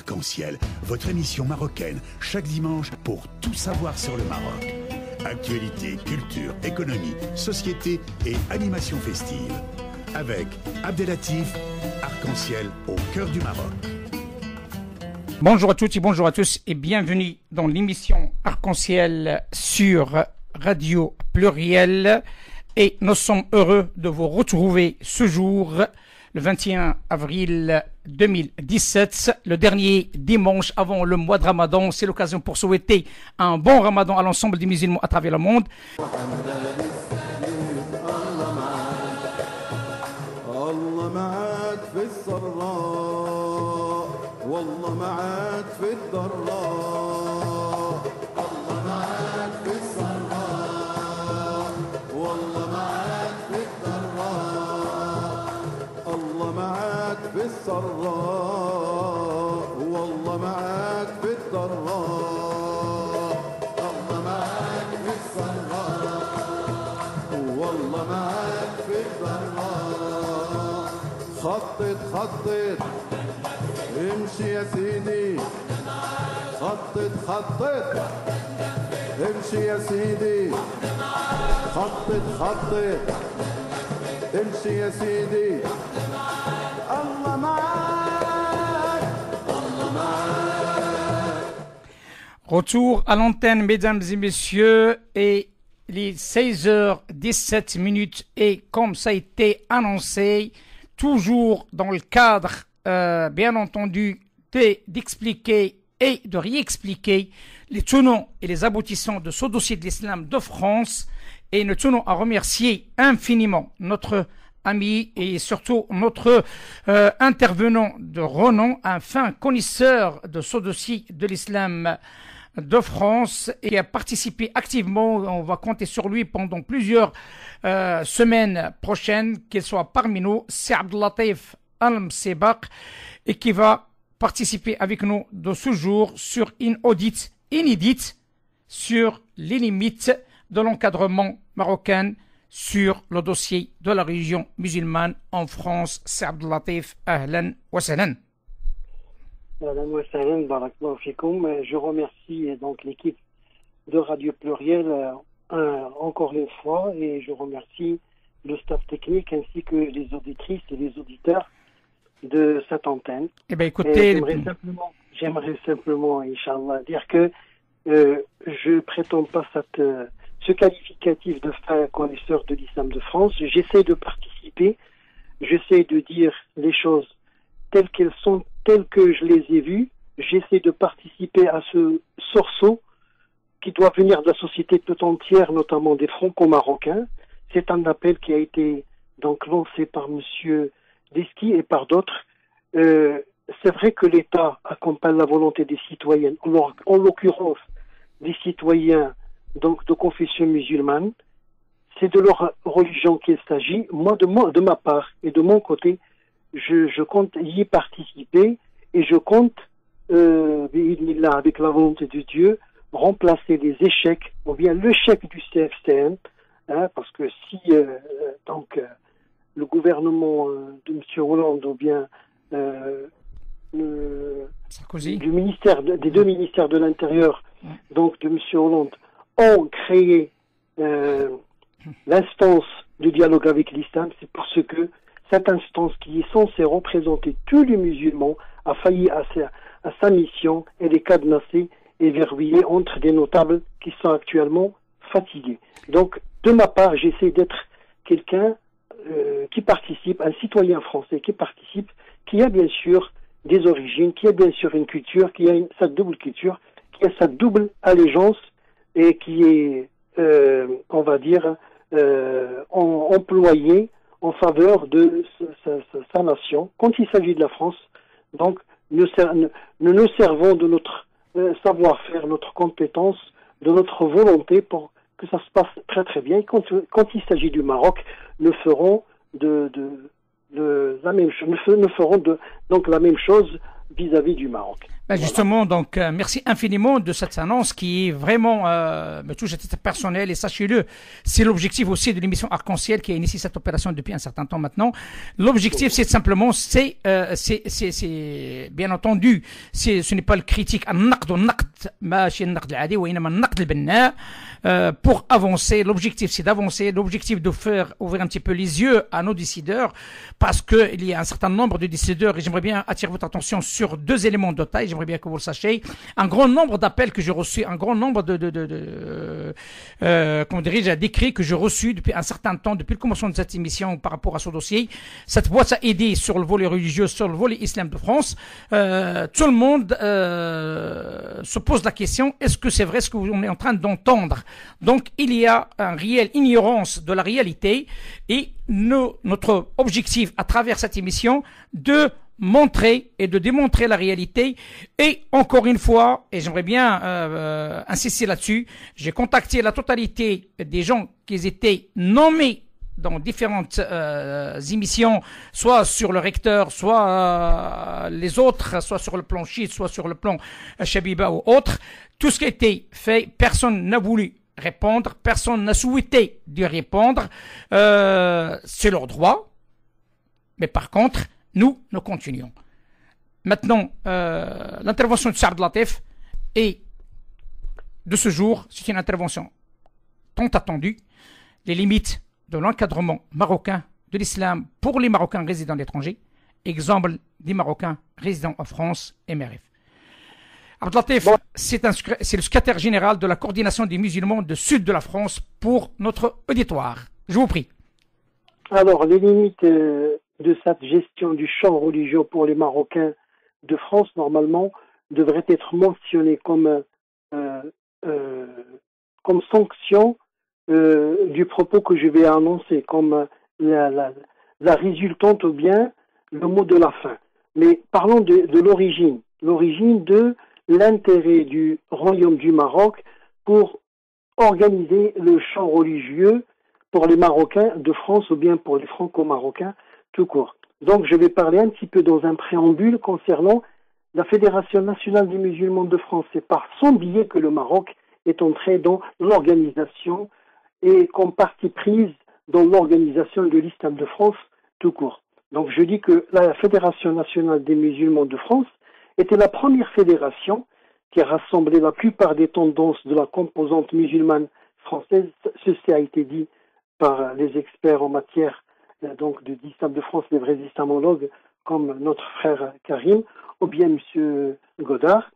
Arc-en-Ciel, votre émission marocaine, chaque dimanche pour tout savoir sur le Maroc. Actualité, culture, économie, société et animation festive. Avec Abdelatif, Arc-en-Ciel au cœur du Maroc. Bonjour à toutes et bonjour à tous et bienvenue dans l'émission Arc-en-Ciel sur Radio Pluriel. Et nous sommes heureux de vous retrouver ce jour, le 21 avril 2017, le dernier dimanche avant le mois de Ramadan. C'est l'occasion pour souhaiter un bon Ramadan à l'ensemble des musulmans à travers le monde. خطط امشي يا سيدي خطط امشي يا سيدي خطط امشي يا سيدي الله معاك الله معاك. Retour à l'antenne, mesdames et messieurs, et les 16h17 et comme ça a été annoncé, toujours dans le cadre, bien entendu, d'expliquer et de réexpliquer les tenants et les aboutissants de ce dossier de l'islam de France. Et nous tenons à remercier infiniment notre ami et surtout notre intervenant de renom, un fin connaisseur de ce dossier de l'islam de France et qui a participé activement. On va compter sur lui pendant plusieurs semaines prochaines, qu'il soit parmi nous. C'est Abdelatif Al-Msebaq et qui va participer avec nous de ce jour sur une audit inédite sur les limites de l'encadrement marocain sur le dossier de la religion musulmane en France. C'est Abdelatif, ahlan wa sahlan. Je remercie donc l'équipe de Radio Pluriel encore une fois et je remercie le staff technique ainsi que les auditrices et les auditeurs de cette antenne. Eh bien, écoutez, j'aimerais simplement, Inch'Allah, dire que je prétends pas ce qualificatif de fin connaisseur de l'islam de France. J'essaie de participer, j'essaie de dire les choses telles qu'elles sont, telles que je les ai vues. J'essaie de participer à ce sursaut qui doit venir de la société tout entière, notamment des franco-marocains. C'est un appel qui a été donc lancé par monsieur Deski et par d'autres. C'est vrai que l'État accompagne la volonté des citoyens, en l'occurrence des citoyens donc de confession musulmane. C'est de leur religion qu'il s'agit. Moi, de ma part et de mon côté, je compte y participer et je compte, avec la volonté de Dieu, remplacer les échecs, ou bien l'échec du CFCM, parce que si le gouvernement de M. Hollande, ou bien Sarkozy, des deux ministères de l'Intérieur, donc de M. Hollande, ont créé l'instance de dialogue avec l'islam, c'est parce que cette instance qui est censée représenter tous les musulmans a failli à sa mission. Elle est cadenassée et verrouillée entre des notables qui sont actuellement fatigués. Donc, de ma part, j'essaie d'être quelqu'un qui participe, un citoyen français qui participe, qui a bien sûr des origines, qui a bien sûr une culture, qui a sa double culture, qui a sa double allégeance et qui est, on va dire, employé en faveur de sa nation. Quand il s'agit de la France, donc nous nous servons de notre savoir-faire, notre compétence, de notre volonté pour que ça se passe très très bien. Et quand il s'agit du Maroc, nous ferons la même chose vis-à-vis du Maroc. Justement, donc, merci infiniment de cette annonce qui est vraiment me touche à titre personnel et sachez-le, c'est l'objectif aussi de l'émission Arc-en-Ciel qui a initié cette opération depuis un certain temps maintenant. L'objectif, c'est simplement, c'est bien entendu, ce n'est pas le critique, pour avancer. L'objectif, c'est d'avancer. L'objectif de faire ouvrir un petit peu les yeux à nos décideurs parce que il y a un certain nombre de décideurs et j'aimerais bien attirer votre attention sur deux éléments de taille. J'aimerais bien que vous le sachiez. Un grand nombre d'appels que j'ai reçus, un grand nombre comment dirais-je, d'écrits que j'ai reçus depuis un certain temps, depuis le commencement de cette émission par rapport à ce dossier. Cette boîte a aidé sur le volet religieux, sur le volet islam de France. Tout le monde se pose la question, est-ce que c'est vrai ce que l'on est en train d'entendre? Donc, il y a une réelle ignorance de la réalité et notre objectif à travers cette émission de montrer et de démontrer la réalité. Et encore une fois, et j'aimerais bien insister là-dessus, j'ai contacté la totalité des gens qui étaient nommés dans différentes émissions, soit sur le recteur, soit les autres, soit sur le plan chiite, soit sur le plan Chabiba ou autre. Tout ce qui a été fait, personne n'a voulu répondre, personne n'a souhaité de répondre. C'est leur droit. Mais par contre, nous continuons. Maintenant, l'intervention de Saad Latif est de ce jour, c'est une intervention tant attendue. Les limites de l'encadrement marocain de l'islam pour les Marocains résidant à l'étranger, exemple des Marocains résidant en France et Merif. Abdelatif, bon. C'est le secrétaire général de la coordination des musulmans du sud de la France pour notre auditoire. Je vous prie. Alors, les limites de cette gestion du champ religieux pour les Marocains de France, normalement, devraient être mentionnées comme sanction du propos que je vais annoncer, comme la résultante ou bien le mot de la fin. Mais parlons de l'origine de l'intérêt du Royaume du Maroc pour organiser le champ religieux pour les Marocains de France ou bien pour les Franco-Marocains tout court. Donc je vais parler un petit peu dans un préambule concernant la Fédération nationale des musulmans de France. C'est par son biais que le Maroc est entré dans l'organisation et comme partie prise dans l'organisation de l'islam de France tout court. Donc je dis que la Fédération nationale des musulmans de France était la première fédération qui a rassemblé la plupart des tendances de la composante musulmane française. Ceci a été dit par les experts en matière donc de l'islam de France, les vrais islamologues comme notre frère Karim ou bien M. Godard,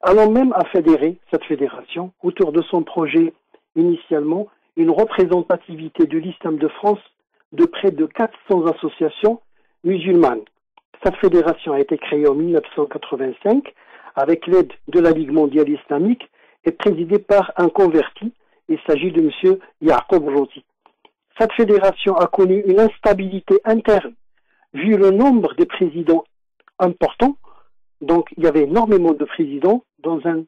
allant même à fédérer cette fédération autour de son projet initialement une représentativité de l'islam de France de près de 400 associations musulmanes. Cette fédération a été créée en 1985 avec l'aide de la Ligue mondiale islamique et présidée par un converti. Il s'agit de M. Yaqub Roti. Cette fédération a connu une instabilité interne vu le nombre de présidents importants. Donc il y avait énormément de présidents dans un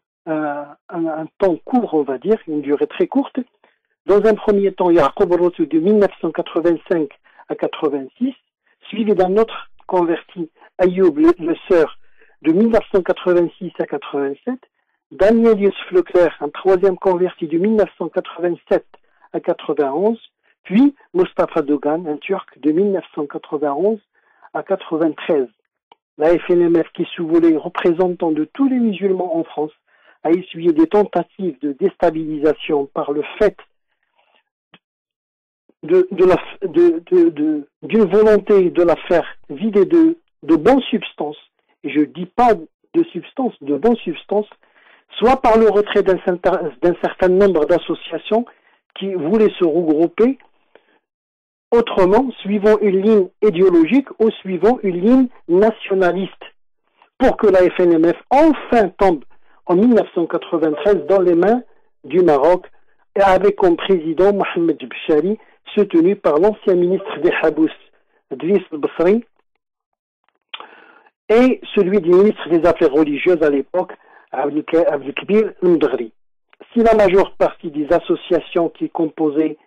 temps court, on va dire, une durée très courte. Dans un premier temps, Yaqub Roti de 1985 à 86, suivi d'un autre converti, Ayoub le Sœur, de 1986 à 87, Daniel Youssef Leclerc, un troisième converti de 1987 à 91, puis Mustafa Dogan, un Turc de 1991 à 93. La FNMF, qui sous volet représentant de tous les musulmans en France, a essuyé des tentatives de déstabilisation par le fait d'une volonté de la faire vider de bonnes substances, et je dis pas de substances, de bonnes substances, soit par le retrait d'un certain nombre d'associations qui voulaient se regrouper autrement, suivant une ligne idéologique ou suivant une ligne nationaliste, pour que la FNMF enfin tombe en 1993 dans les mains du Maroc, et avec comme président Mohamed Bchari, soutenu par l'ancien ministre des Habous, Driss Basri, et celui du ministre des Affaires religieuses à l'époque, Abdelkbir Mdghri. Si la majeure partie des associations qui composaient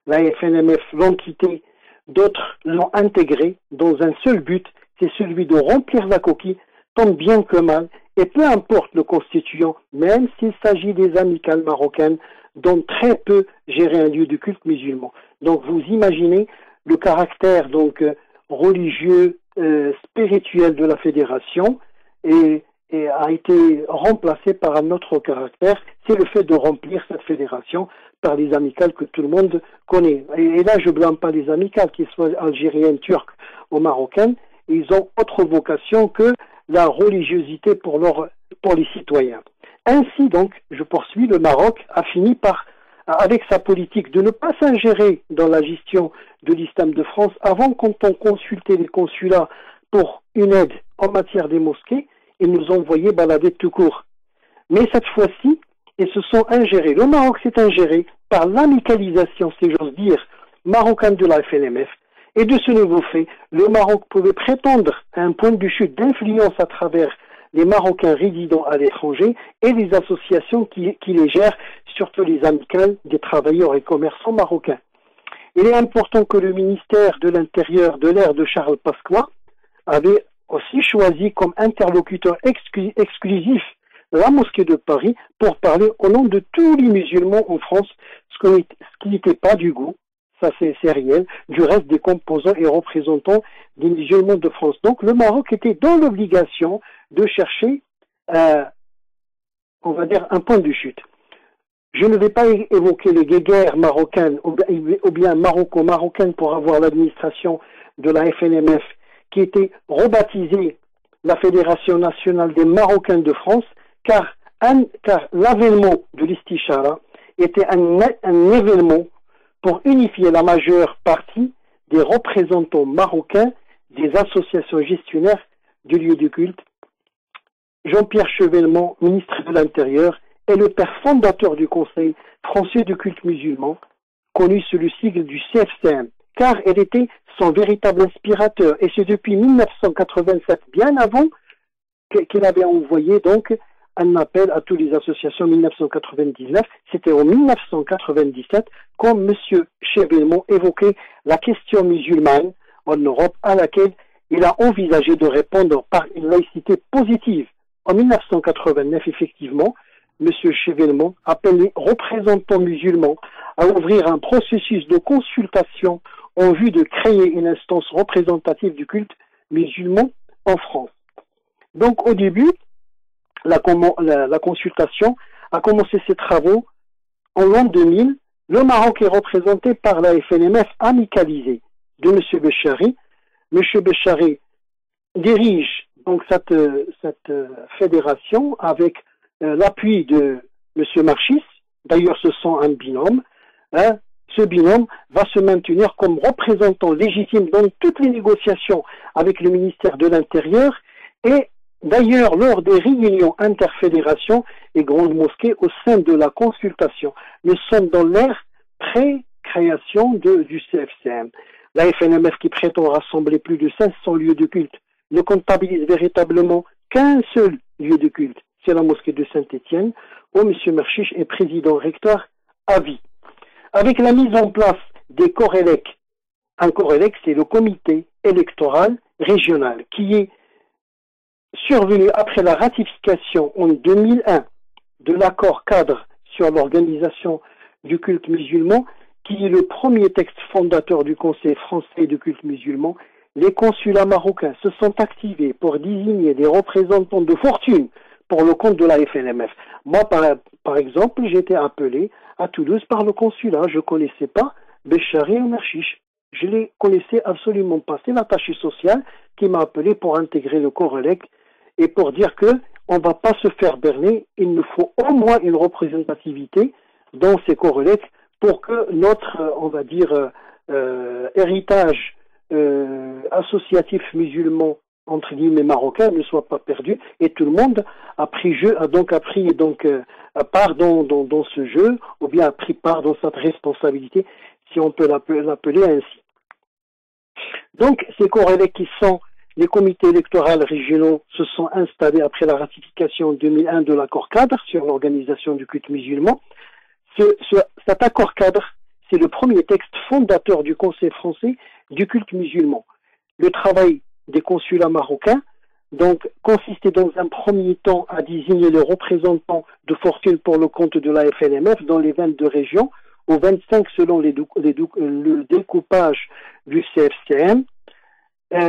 la FNMF l'ont quitté, d'autres l'ont intégré dans un seul but, c'est celui de remplir la coquille tant bien que mal, et peu importe le constituant, même s'il s'agit des amicales marocaines, dont très peu gérer un lieu de culte musulman. Donc vous imaginez le caractère donc religieux, spirituel de la fédération et a été remplacé par un autre caractère, c'est le fait de remplir cette fédération par les amicales que tout le monde connaît. Et là, je blâme pas les amicales, qu'ils soient algériennes, turques ou marocaines, ils ont autre vocation que la religiosité pour les citoyens. Ainsi donc, je poursuis, le Maroc a fini par, avec sa politique de ne pas s'ingérer dans la gestion de l'islam de France. Avant, quand on consultait les consulats pour une aide en matière des mosquées, ils nous envoyaient balader tout court. Mais cette fois-ci, ils se sont ingérés. Le Maroc s'est ingéré par l'amicalisation, si j'ose dire, marocaine de la FNMF. Et de ce nouveau fait, le Maroc pouvait prétendre à un point de chute d'influence à travers les Marocains résidant à l'étranger et les associations qui les gèrent, surtout les amicales des travailleurs et commerçants marocains. Il est important que le ministère de l'Intérieur de l'ère de Charles Pasqua avait aussi choisi comme interlocuteur exclusif la mosquée de Paris pour parler au nom de tous les musulmans en France, ce qui n'était pas du goût, ça c'est réel, du reste des composants et représentants des musulmans de France. Donc le Maroc était dans l'obligation de chercher, on va dire, un point de chute. Je ne vais pas évoquer les guéguerres marocaines ou bien marocaines pour avoir l'administration de la FNMF qui était rebaptisée la Fédération nationale des Marocains de France, car l'avènement de l'Istichara était un événement pour unifier la majeure partie des représentants marocains des associations gestionnaires du lieu de culte. Jean-Pierre Chevènement, ministre de l'Intérieur, est le père fondateur du Conseil français de culte musulman, connu sous le sigle du CFCM, car elle était son véritable inspirateur. Et c'est depuis 1987, bien avant, qu'il avait envoyé donc un appel à toutes les associations en 1999. C'était en 1997 quand M. Chevènement évoquait la question musulmane en Europe, à laquelle il a envisagé de répondre par une laïcité positive. En 1989, effectivement, M. Chevènement appelle les représentants musulmans à ouvrir un processus de consultation en vue de créer une instance représentative du culte musulman en France. Donc au début, la consultation a commencé ses travaux en l'an 2000. Le Maroc est représenté par la FNMF amicalisée de M. Béchari. M. Béchari dirige donc cette fédération avec l'appui de M. Marchis. D'ailleurs, ce sont un binôme. Ce binôme va se maintenir comme représentant légitime dans toutes les négociations avec le ministère de l'Intérieur et d'ailleurs lors des réunions interfédérations et grandes mosquées au sein de la consultation. Nous sommes dans l'ère pré-création du CFCM. La FNMF qui prétend rassembler plus de 500 lieux de culte ne comptabilise véritablement qu'un seul lieu de culte. C'est la mosquée de Saint-Étienne où M. Merchiche est président recteur à vie. Avec la mise en place des Corélec, un Corélec c'est le comité électoral régional qui est survenu après la ratification en 2001 de l'accord cadre sur l'organisation du culte musulman, qui est le premier texte fondateur du Conseil français de culte musulman. Les consulats marocains se sont activés pour désigner des représentants de fortune pour le compte de la FNMF. Moi, par exemple, j'ai été appelé à Toulouse par le consulat. Je ne connaissais pas Béchari et Merchiche. Je ne les connaissais absolument pas. C'est l'attaché social qui m'a appelé pour intégrer le Corélec et pour dire que on ne va pas se faire berner. Il nous faut au moins une représentativité dans ces Corélec pour que notre, on va dire, héritage associatif musulman entre guillemets marocain ne soit pas perdu, et tout le monde a pris part dans ce jeu, ou bien a pris part dans cette responsabilité, si on peut l'appeler ainsi. Donc ces Corélec qui sont les comités électoraux régionaux se sont installés après la ratification en 2001 de l'accord cadre sur l'organisation du culte musulman. Cet accord cadre, c'est le premier texte fondateur du Conseil français du culte musulman. Le travail des consulats marocains donc consistait dans un premier temps à désigner le représentant de fortune pour le compte de la FNMF dans les 22 régions, ou 25 selon le découpage du CFCM,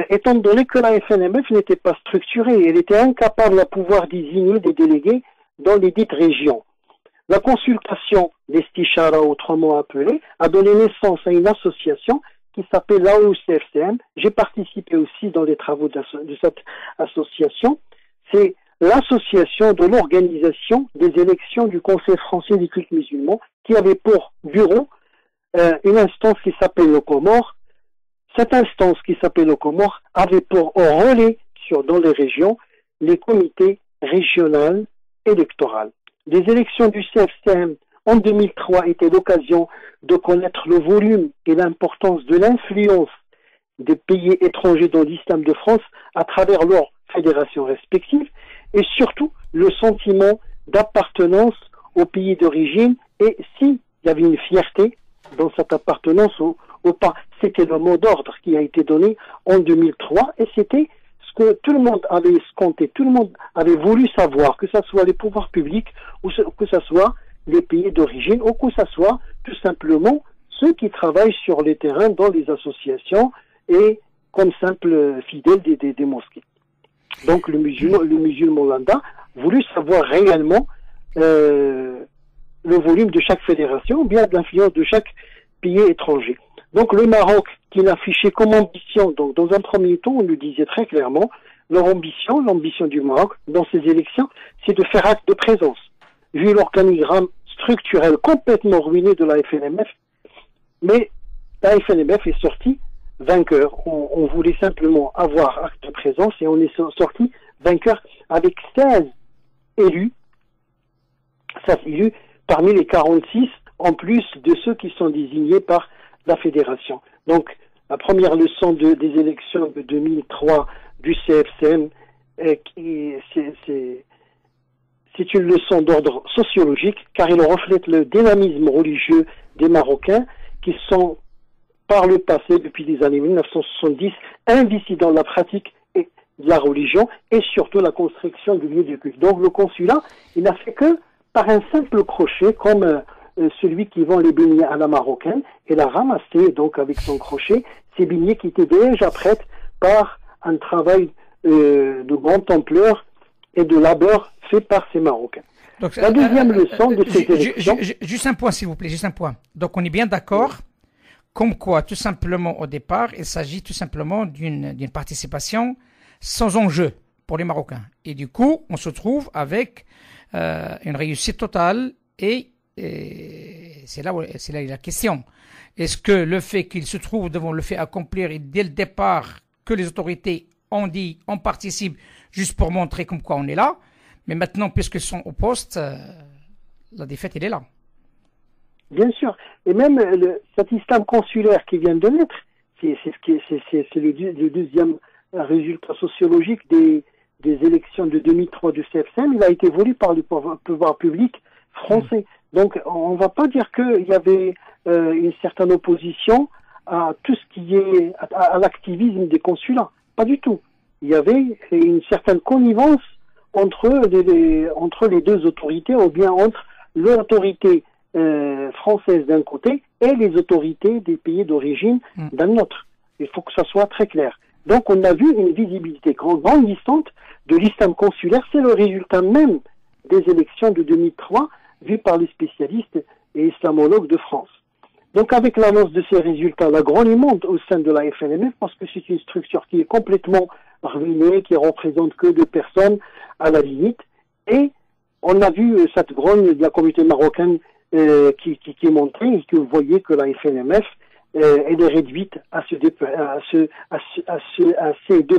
étant donné que la FNMF n'était pas structurée, elle était incapable de pouvoir désigner des délégués dans les dites régions. La consultation des Stichara, autrement appelée, a donné naissance à une association qui s'appelle l'AOCFCM. J'ai participé aussi dans les travaux de cette association. C'est l'association de l'organisation des élections du Conseil français des cultes musulmans, qui avait pour bureau une instance qui s'appelle le Comore. Cette instance qui s'appelle le Comore avait pour relais dans les régions les comités régionaux électoraux. Les élections du CFCM en 2003 étaient l'occasion de connaître le volume et l'importance de l'influence des pays étrangers dans l'islam de France à travers leurs fédérations respectives, et surtout le sentiment d'appartenance au pays d'origine, et s'il y avait une fierté dans cette appartenance ou pas. C'était le mot d'ordre qui a été donné en 2003, et c'était ce que tout le monde avait escompté, tout le monde avait voulu savoir, que ce soit les pouvoirs publics ou que ce soit les pays d'origine, ou que ce soit tout simplement ceux qui travaillent sur les terrains dans les associations et comme simples fidèles des mosquées. Donc le musulman lambda voulut savoir réellement le volume de chaque fédération, ou bien l'influence de chaque pays étranger. Donc le Maroc, qui l'affichait comme ambition, donc dans un premier temps, on le disait très clairement, l'ambition du Maroc dans ces élections, c'est de faire acte de présence. Vu l'organigramme structurel complètement ruiné de la FNMF, mais la FNMF est sortie vainqueur. On voulait simplement avoir acte de présence, et on est sorti vainqueur avec 16 élus parmi les 46, en plus de ceux qui sont désignés par la fédération. Donc, la première leçon des élections de 2003 du CFCM, c'est une leçon d'ordre sociologique, car il reflète le dynamisme religieux des Marocains qui sont, par le passé, depuis les années 1970, investis dans la pratique de la religion et surtout la construction du lieu de culte. Donc le consulat, il n'a fait que par un simple crochet, comme celui qui vend les beignets à la marocaine, il a ramassé donc avec son crochet ces beignets qui étaient déjà prêtes par un travail de grande ampleur et de labeur fait par ces Marocains. Donc, la deuxième leçon de ces élections... Juste un point, s'il vous plaît, juste un point. Donc on est bien d'accord, comme quoi, tout simplement, au départ, il s'agit tout simplement d'une participation sans enjeu pour les Marocains. Et du coup, on se trouve avec une réussite totale, et c'est là la question. Est-ce que le fait qu'ils se trouvent devant le fait accomplir, et dès le départ, que les autorités ont dit, on participe juste pour montrer comme quoi on est là, mais maintenant, puisqu'ils sont au poste, la défaite, elle est là. Bien sûr. Et même cet islam consulaire qui vient de naître, c'est le deuxième résultat sociologique des élections de 2003 du CFCM. Il a été voulu par le pouvoir public français. Donc, on ne va pas dire qu'il y avait une certaine opposition à tout ce qui est à l'activisme des consulats. Pas du tout. Il y avait une certaine connivence entre les deux autorités, ou bien entre l'autorité française d'un côté et les autorités des pays d'origine d'un autre. Il faut que ça soit très clair. Donc on a vu une visibilité grandissante de l'islam consulaire. C'est le résultat même des élections de 2003 vues par les spécialistes et islamologues de France. Donc avec l'annonce de ces résultats, la grogne monte au sein de la FNMF, parce que c'est une structure qui est complètement ruinée, qui représente que 2 personnes à la limite. Et on a vu cette grogne de la communauté marocaine qui est montée, et que vous voyez que la FNMF elle est réduite à ces 2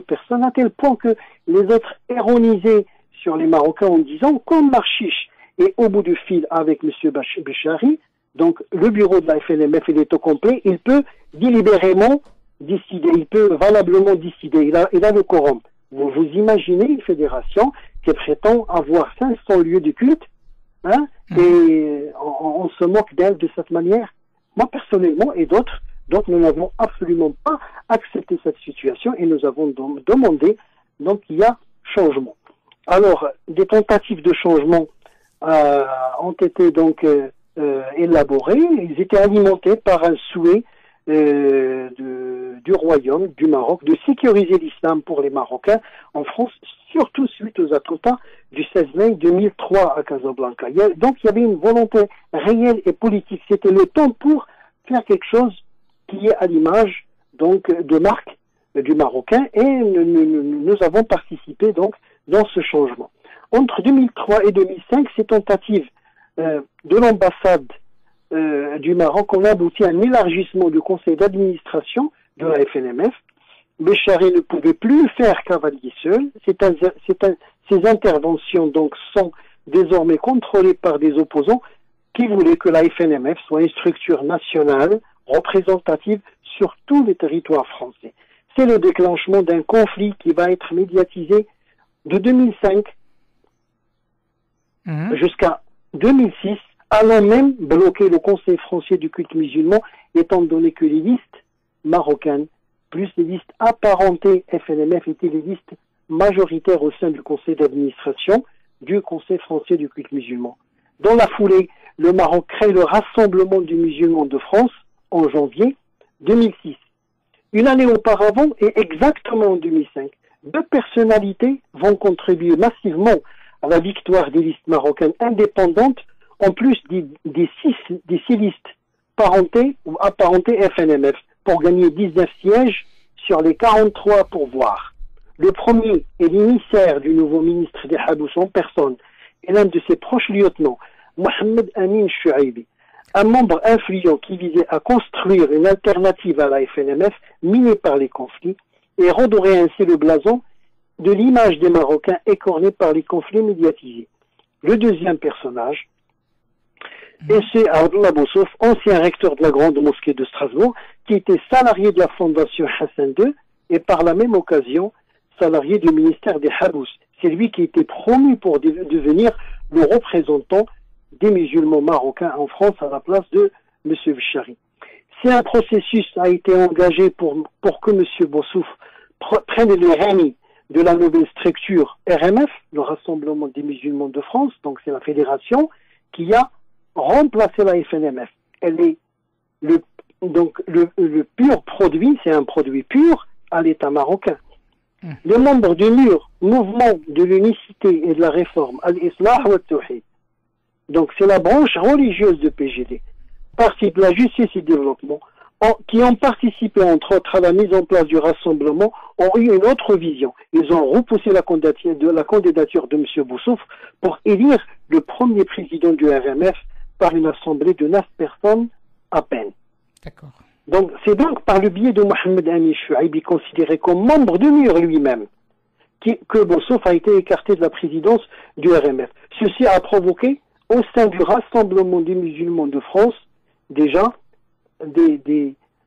personnes, à tel point que les autres ironisaient sur les Marocains en disant, comme Marchiche est au bout du fil avec M. Béchari, donc le bureau de la FNMF il est au complet, il peut délibérément décider, il peut valablement décider, il a le quorum. Vous imaginez une fédération qui prétend avoir 500 lieux de culte, hein, et on se moque d'elle de cette manière. Moi personnellement et d'autres, donc nous n'avons absolument pas accepté cette situation, et nous avons demandé donc il y a changement. Alors, des tentatives de changement ont été donc élaborées. Ils étaient alimentés par un souhait du royaume, du Maroc, de sécuriser l'islam pour les Marocains en France, surtout suite aux attentats du 16 mai 2003 à Casablanca. Donc il y avait une volonté réelle et politique. C'était le temps pour faire quelque chose qui est à l'image donc de marque du Marocain, et nous avons participé donc dans ce changement. Entre 2003 et 2005, ces tentatives de l'ambassade du Maroc ont abouti à un élargissement du conseil d'administration de la FNMF. Béchari ne pouvait plus faire cavalier seul. Ces interventions donc sont désormais contrôlées par des opposants qui voulaient que la FNMF soit une structure nationale représentative sur tous les territoires français. C'est le déclenchement d'un conflit qui va être médiatisé de 2005 jusqu'à 2006, allant même bloquer le Conseil français du culte musulman, étant donné que les listes marocaines, plus les listes apparentées FNMF, étaient les listes majoritaires au sein du Conseil d'administration du Conseil français du culte musulman. Dans la foulée, le Maroc crée le Rassemblement du musulman de France en janvier 2006. Une année auparavant, et exactement en 2005, deux personnalités vont contribuer massivement à la victoire des listes marocaines indépendantes, en plus des six listes parentées ou apparentées FNMF, pour gagner 19 sièges sur les 43 pourvoirs. Le premier est l'émissaire du nouveau ministre des Habous en personne et l'un de ses proches lieutenants, Mohamed Amin Chouaibi, un membre influent qui visait à construire une alternative à la FNMF minée par les conflits et redorer ainsi le blason de l'image des Marocains écornée par les conflits médiatisés. Le deuxième personnage, et c'est Abdullah Boussouf, ancien recteur de la Grande Mosquée de Strasbourg, qui était salarié de la Fondation Hassan II et par la même occasion salarié du ministère des Habous. C'est lui qui était promu pour devenir le représentant des musulmans marocains en France à la place de M. Béchari. Si un processus a été engagé pour que M. Boussouf prenne les rênes de la nouvelle structure RMF, le Rassemblement des musulmans de France, donc c'est la fédération, qui a remplacé la FNMF. Elle est le pur produit, c'est un produit pur à l'État marocain. Les membres du MUR, Mouvement de l'unicité et de la réforme, Al-Islah wa Tawhid, donc c'est la branche religieuse de PGD, Parti de la justice et développement, qui ont participé entre autres à la mise en place du rassemblement, ont eu une autre vision. Ils ont repoussé la candidature de M. Boussouf pour élire le premier président du RMF par une assemblée de 9 personnes à peine. D'accord. Donc, c'est donc par le biais de Mohamed Amin Chouaibi, considéré comme membre du MUR lui-même, que Boussouf a été écarté de la présidence du RMF. Ceci a provoqué, au sein du Rassemblement des musulmans de France, déjà,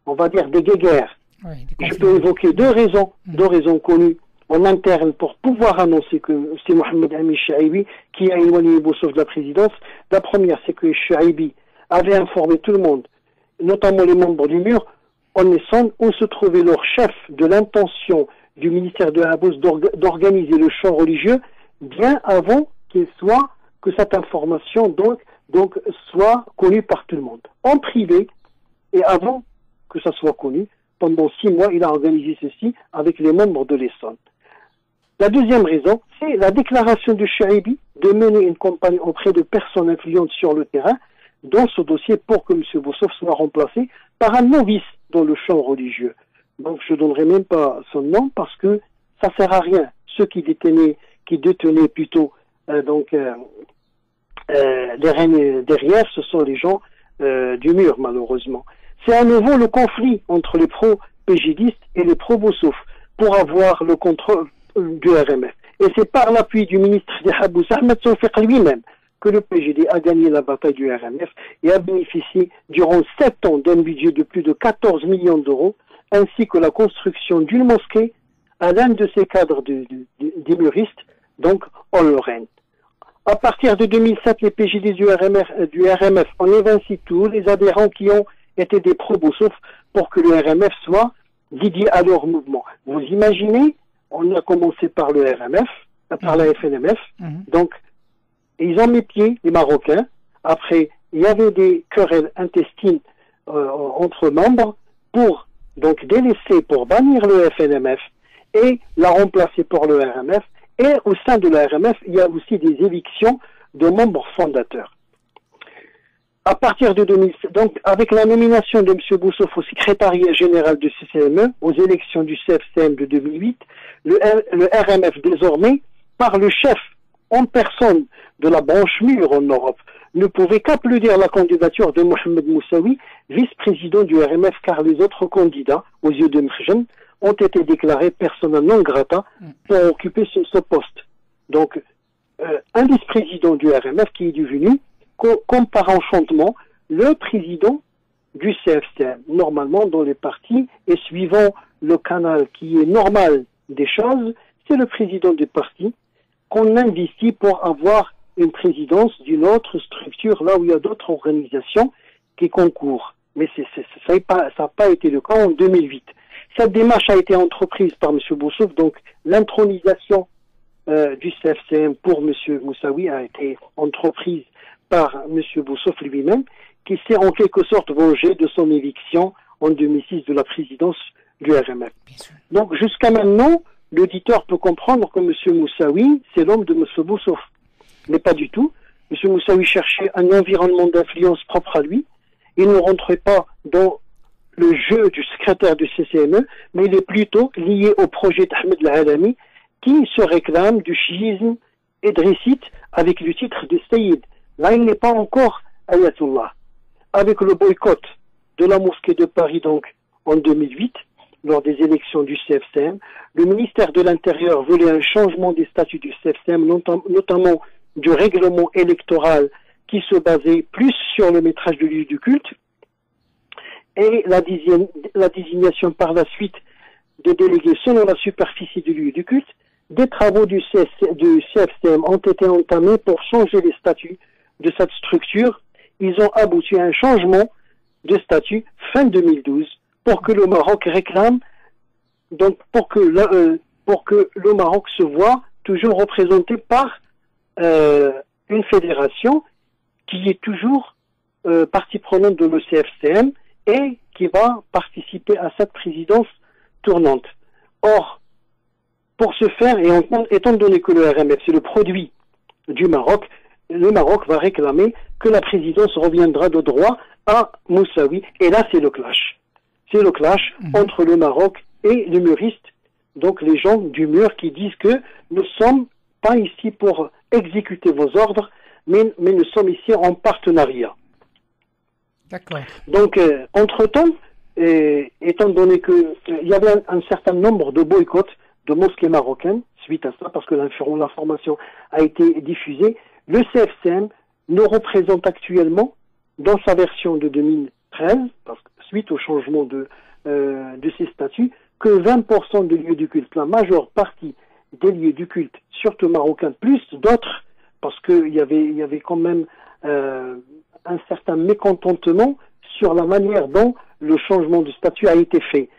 on va dire des guéguerres. Oui, je peux évoquer deux raisons connues en interne pour pouvoir annoncer que c'est Mohamed Amin Chouaibi qui a éloigné Boussouf de la présidence. La première, c'est que Chouaibi avait informé tout le monde, notamment les membres du MUR, en essence où se trouvait leur chef, de l'intention du ministère de la Bourse d'organiser le chant religieux bien avant que cette information donc soit connue par tout le monde. En privé, et avant que ça soit connu, pendant 6 mois, il a organisé ceci avec les membres de l'Essonne. La deuxième raison, c'est la déclaration de Chouaibi de mener une campagne auprès de personnes influentes sur le terrain dans ce dossier pour que M. Boussouf soit remplacé par un novice dans le champ religieux. Donc je ne donnerai même pas son nom parce que ça sert à rien. Ceux qui détenaient plutôt les règnes derrière, ce sont les gens du MUR malheureusement. C'est à nouveau le conflit entre les pro-pégidistes et les pro-Boussouf pour avoir le contrôle du RMF. Et c'est par l'appui du ministre des Habous, Ahmed Soufiq lui-même, que le PGD a gagné la bataille du RMF et a bénéficié durant 7 ans d'un budget de plus de 14 millions d'euros, ainsi que la construction d'une mosquée à l'un de ses cadres des muristes, donc en Lorraine. À partir de 2007, les PGD du RMF ont évincé tous les adhérents qui ont été des pro-Boussouf pour que le RMF soit dédié à leur mouvement. Vous imaginez, on a commencé par le RMF, par la FNMF. Donc, ils ont mis pied, les Marocains. Après, il y avait des querelles intestines entre membres pour donc délaisser, pour bannir le FNMF et la remplacer par le RMF. Et au sein de la RMF, il y a aussi des évictions de membres fondateurs. À partir de 2007, donc avec la nomination de M. Boussouf au secrétariat général du CCME, aux élections du CFCM de 2008, le RMF désormais, par le chef en personne de la branche mûre en Europe, ne pouvait qu'applaudir la candidature de Mohamed Moussaoui, vice-président du RMF, car les autres candidats, aux yeux de Mkhjen, ont été déclarés persona non grata pour occuper ce poste. Donc, un vice-président du RMF qui est devenu, comme par enchantement, le président du CFCM. Normalement, dans les partis, et suivant le canal qui est normal des choses, c'est le président du parti qu'on investit pour avoir une présidence d'une autre structure, là où il y a d'autres organisations qui concourent. Mais ça n'a pas été le cas en 2008. Cette démarche a été entreprise par M. Boussouf, donc l'intronisation du CFCM pour M. Moussaoui a été entreprise par M. Boussouf lui-même, qui s'est en quelque sorte vengé de son éviction en 2006 de la présidence du RMF. Donc jusqu'à maintenant, l'auditeur peut comprendre que M. Moussaoui, c'est l'homme de M. Boussouf. Mais pas du tout. M. Moussaoui cherchait un environnement d'influence propre à lui. Il ne rentrait pas dans le jeu du secrétaire du CCME, mais il est plutôt lié au projet d'Ahmed Al-Alami, qui se réclame du chiisme idrissite avec le titre de Sayyid. Là, il n'est pas encore Ayatollah. Avec le boycott de la mosquée de Paris, donc, en 2008, lors des élections du CFCM, le ministère de l'Intérieur voulait un changement des statuts du CFCM, notamment du règlement électoral qui se basait plus sur le métrage de lieu du culte, et la désignation par la suite de délégués selon la superficie du lieu du culte. Des travaux du CFCM ont été entamés pour changer les statuts de cette structure. Ils ont abouti à un changement de statut fin 2012 pour que le Maroc réclame, donc pour que le Maroc se voit toujours représenté par une fédération qui est toujours partie prenante de l'ECFCM et qui va participer à cette présidence tournante. Or, pour ce faire, et étant donné que le RMF c'est le produit du Maroc, le Maroc va réclamer que la présidence reviendra de droit à Moussaoui. Et là, c'est le clash. C'est le clash entre le Maroc et les muristes, donc les gens du mur qui disent que nous ne sommes pas ici pour exécuter vos ordres, mais nous sommes ici en partenariat. D'accord. Donc, entre-temps, étant donné qu'il y avait un certain nombre de boycotts de mosquées marocaines, suite à ça, parce que l'information a été diffusée, le CFCM ne représente actuellement, dans sa version de 2013, parce que suite au changement de ses statuts, que 20% des lieux du culte. La majeure partie des lieux du culte, surtout marocains, plus d'autres, parce qu'il y avait quand même un certain mécontentement sur la manière dont le changement de statut a été fait.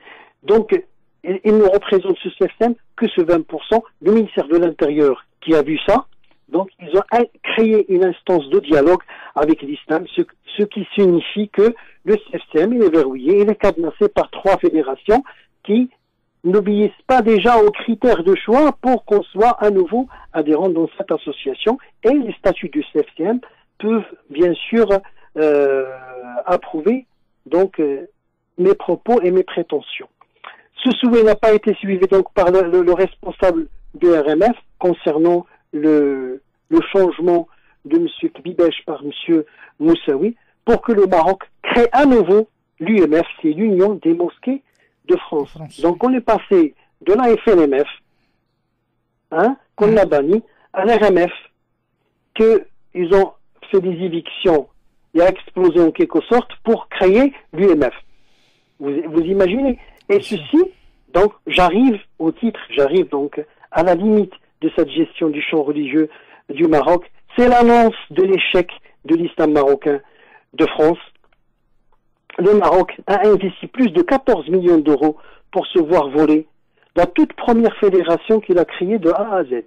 Donc, il ne représente ce CFCM que ce 20%. Le ministère de l'Intérieur qui a vu ça, donc ils ont créé une instance de dialogue avec l'islam, ce qui signifie que le CFCM il est verrouillé, il est cadenassé par 3 fédérations qui n'obéissent pas déjà aux critères de choix pour qu'on soit à nouveau adhérent dans cette association. Et les statuts du CFCM peuvent bien sûr approuver donc mes propos et mes prétentions. Ce souhait n'a pas été suivi donc par le responsable du RMF concernant le changement de M. Kbibesh par M. Moussaoui pour que le Maroc crée à nouveau l'UMF, c'est l'Union des mosquées de France. Donc on est passé de la FNMF, qu'on a banni, à l'RMF, qu'ils ont fait des évictions et a explosé en quelque sorte pour créer l'UMF. Vous imaginez? Et ceci, donc, j'arrive donc à la limite de cette gestion du champ religieux du Maroc. C'est l'annonce de l'échec de l'islam marocain de France. Le Maroc a investi plus de 14 millions d'euros pour se voir voler la toute première fédération qu'il a créée de A à Z.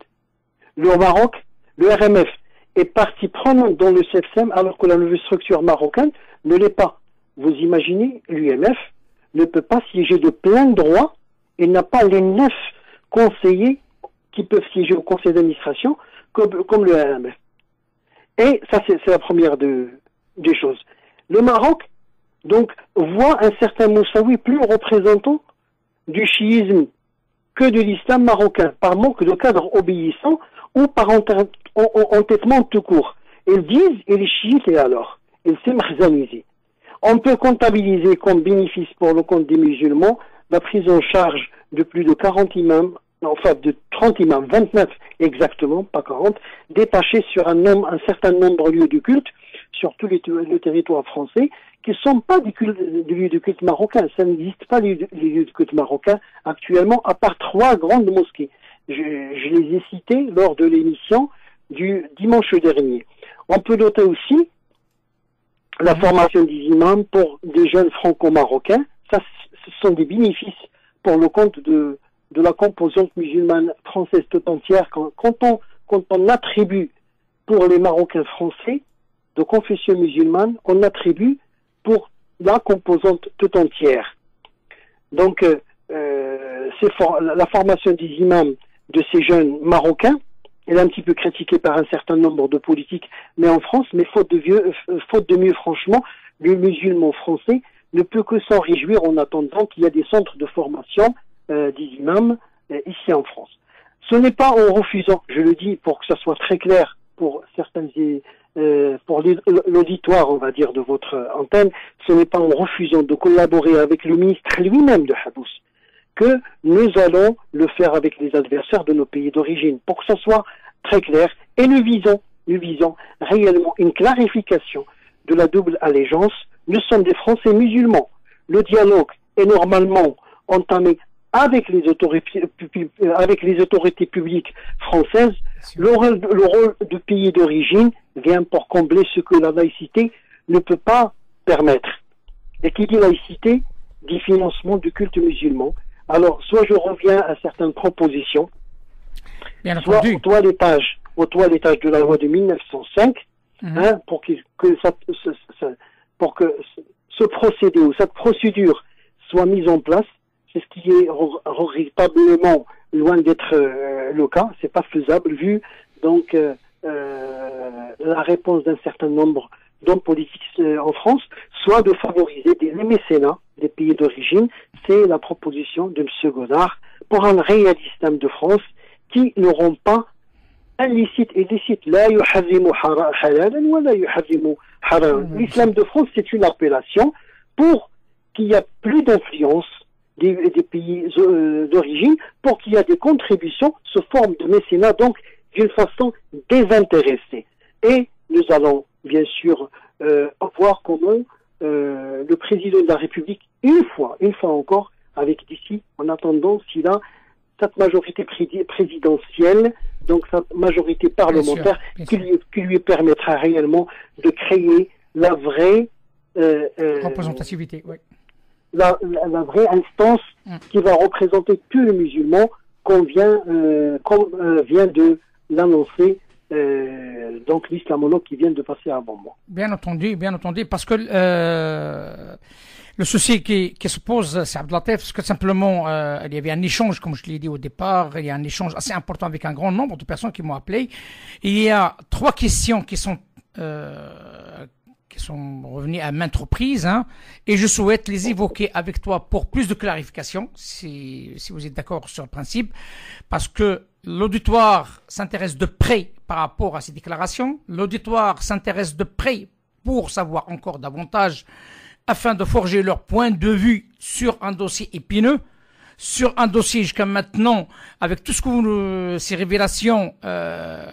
Le Maroc, le RMF est partie prenante dans le CEPSEM alors que la nouvelle structure marocaine ne l'est pas. Vous imaginez, l'UMF ne peut pas siéger de plein droit, il n'a pas les 9 conseillers qui peuvent siéger au conseil d'administration comme le RMF. Et ça, c'est la première des choses. Le Maroc, donc, voit un certain Moussaoui plus représentant du chiisme que de l'islam marocain, par manque de cadre obéissant ou par entêtement tout court. Ils disent, et les chiites, et alors, ils s'est marzanisé. On peut comptabiliser comme bénéfice pour le compte des musulmans la prise en charge de plus de 40 imams, enfin de 30 imams, 29 exactement, pas 40, détachés sur un certain nombre de lieux de culte, sur tout le territoire français, qui ne sont pas des lieux de culte marocains. Ça n'existe pas les lieux de culte marocains actuellement, à part 3 grandes mosquées. Je les ai cités lors de l'émission du dimanche dernier. On peut noter aussi la formation des imams pour des jeunes franco-marocains. Ça, ce sont des bénéfices pour le compte de la composante musulmane française tout entière. Quand on attribue pour les Marocains français de confession musulmane, on attribue pour la composante tout entière. Donc, la formation des imams de ces jeunes Marocains, elle est un petit peu critiquée par un certain nombre de politiques, mais en France, mais faute de mieux, franchement, le musulman français ne peut que s'en réjouir en attendant qu'il y a des centres de formation des imams ici en France. Ce n'est pas en refusant, je le dis pour que ça soit très clair pour certaines, pour l'auditoire, on va dire, de votre antenne, ce n'est pas en refusant de collaborer avec le ministre lui-même de Habous que nous allons le faire avec les adversaires de nos pays d'origine, pour que ça soit très clair. Et nous visons réellement une clarification de la double allégeance. Nous sommes des Français musulmans. Le dialogue est normalement entamé avec les autorités publiques françaises. Le rôle de pays d'origine vient pour combler ce que la laïcité ne peut pas permettre. Et qui dit laïcité, dit financement du culte musulman. Alors, soit je reviens à certaines propositions, soit au toilettage de la loi de 1905, pour que ce procédé ou cette procédure soit mise en place. C'est ce qui est regrettablement loin d'être le cas. C'est pas faisable vu donc la réponse d'un certain nombre d'hommes politiques en France, soit de favoriser les mécénats des pays d'origine. C'est la proposition de M. Godard pour un réel islam de France qui ne rend pas illicite et licite. La yuharrimu halalan wa la yuharrimu haram. L'islam de France, c'est une appellation pour qu'il y ait plus d'influence des pays d'origine, pour qu'il y ait des contributions sous forme de mécénat, donc d'une façon désintéressée. Et nous allons bien sûr voir comment le président de la République, une fois encore, avec d'ici, en attendant s'il a cette majorité présidentielle, donc cette majorité parlementaire, bien sûr. Qui lui permettra réellement de créer la vraie représentativité, oui. La vraie instance qui va représenter tous les musulmans, comme vient de l'annoncer donc l'islamologue qui vient de passer avant moi. Bien entendu, parce que le souci qui se pose, c'est Abdelatif, parce que simplement, il y avait un échange, comme je l'ai dit au départ, il y a un échange assez important avec un grand nombre de personnes qui m'ont appelé. Il y a 3 questions qui sont revenues à maintes reprises, et je souhaite les évoquer avec toi pour plus de clarification, si vous êtes d'accord sur le principe, parce que l'auditoire s'intéresse de près par rapport à ces déclarations, l'auditoire s'intéresse de près pour savoir encore davantage afin de forger leur point de vue sur un dossier épineux, sur un dossier jusqu'à maintenant, avec tout ce que ces révélations,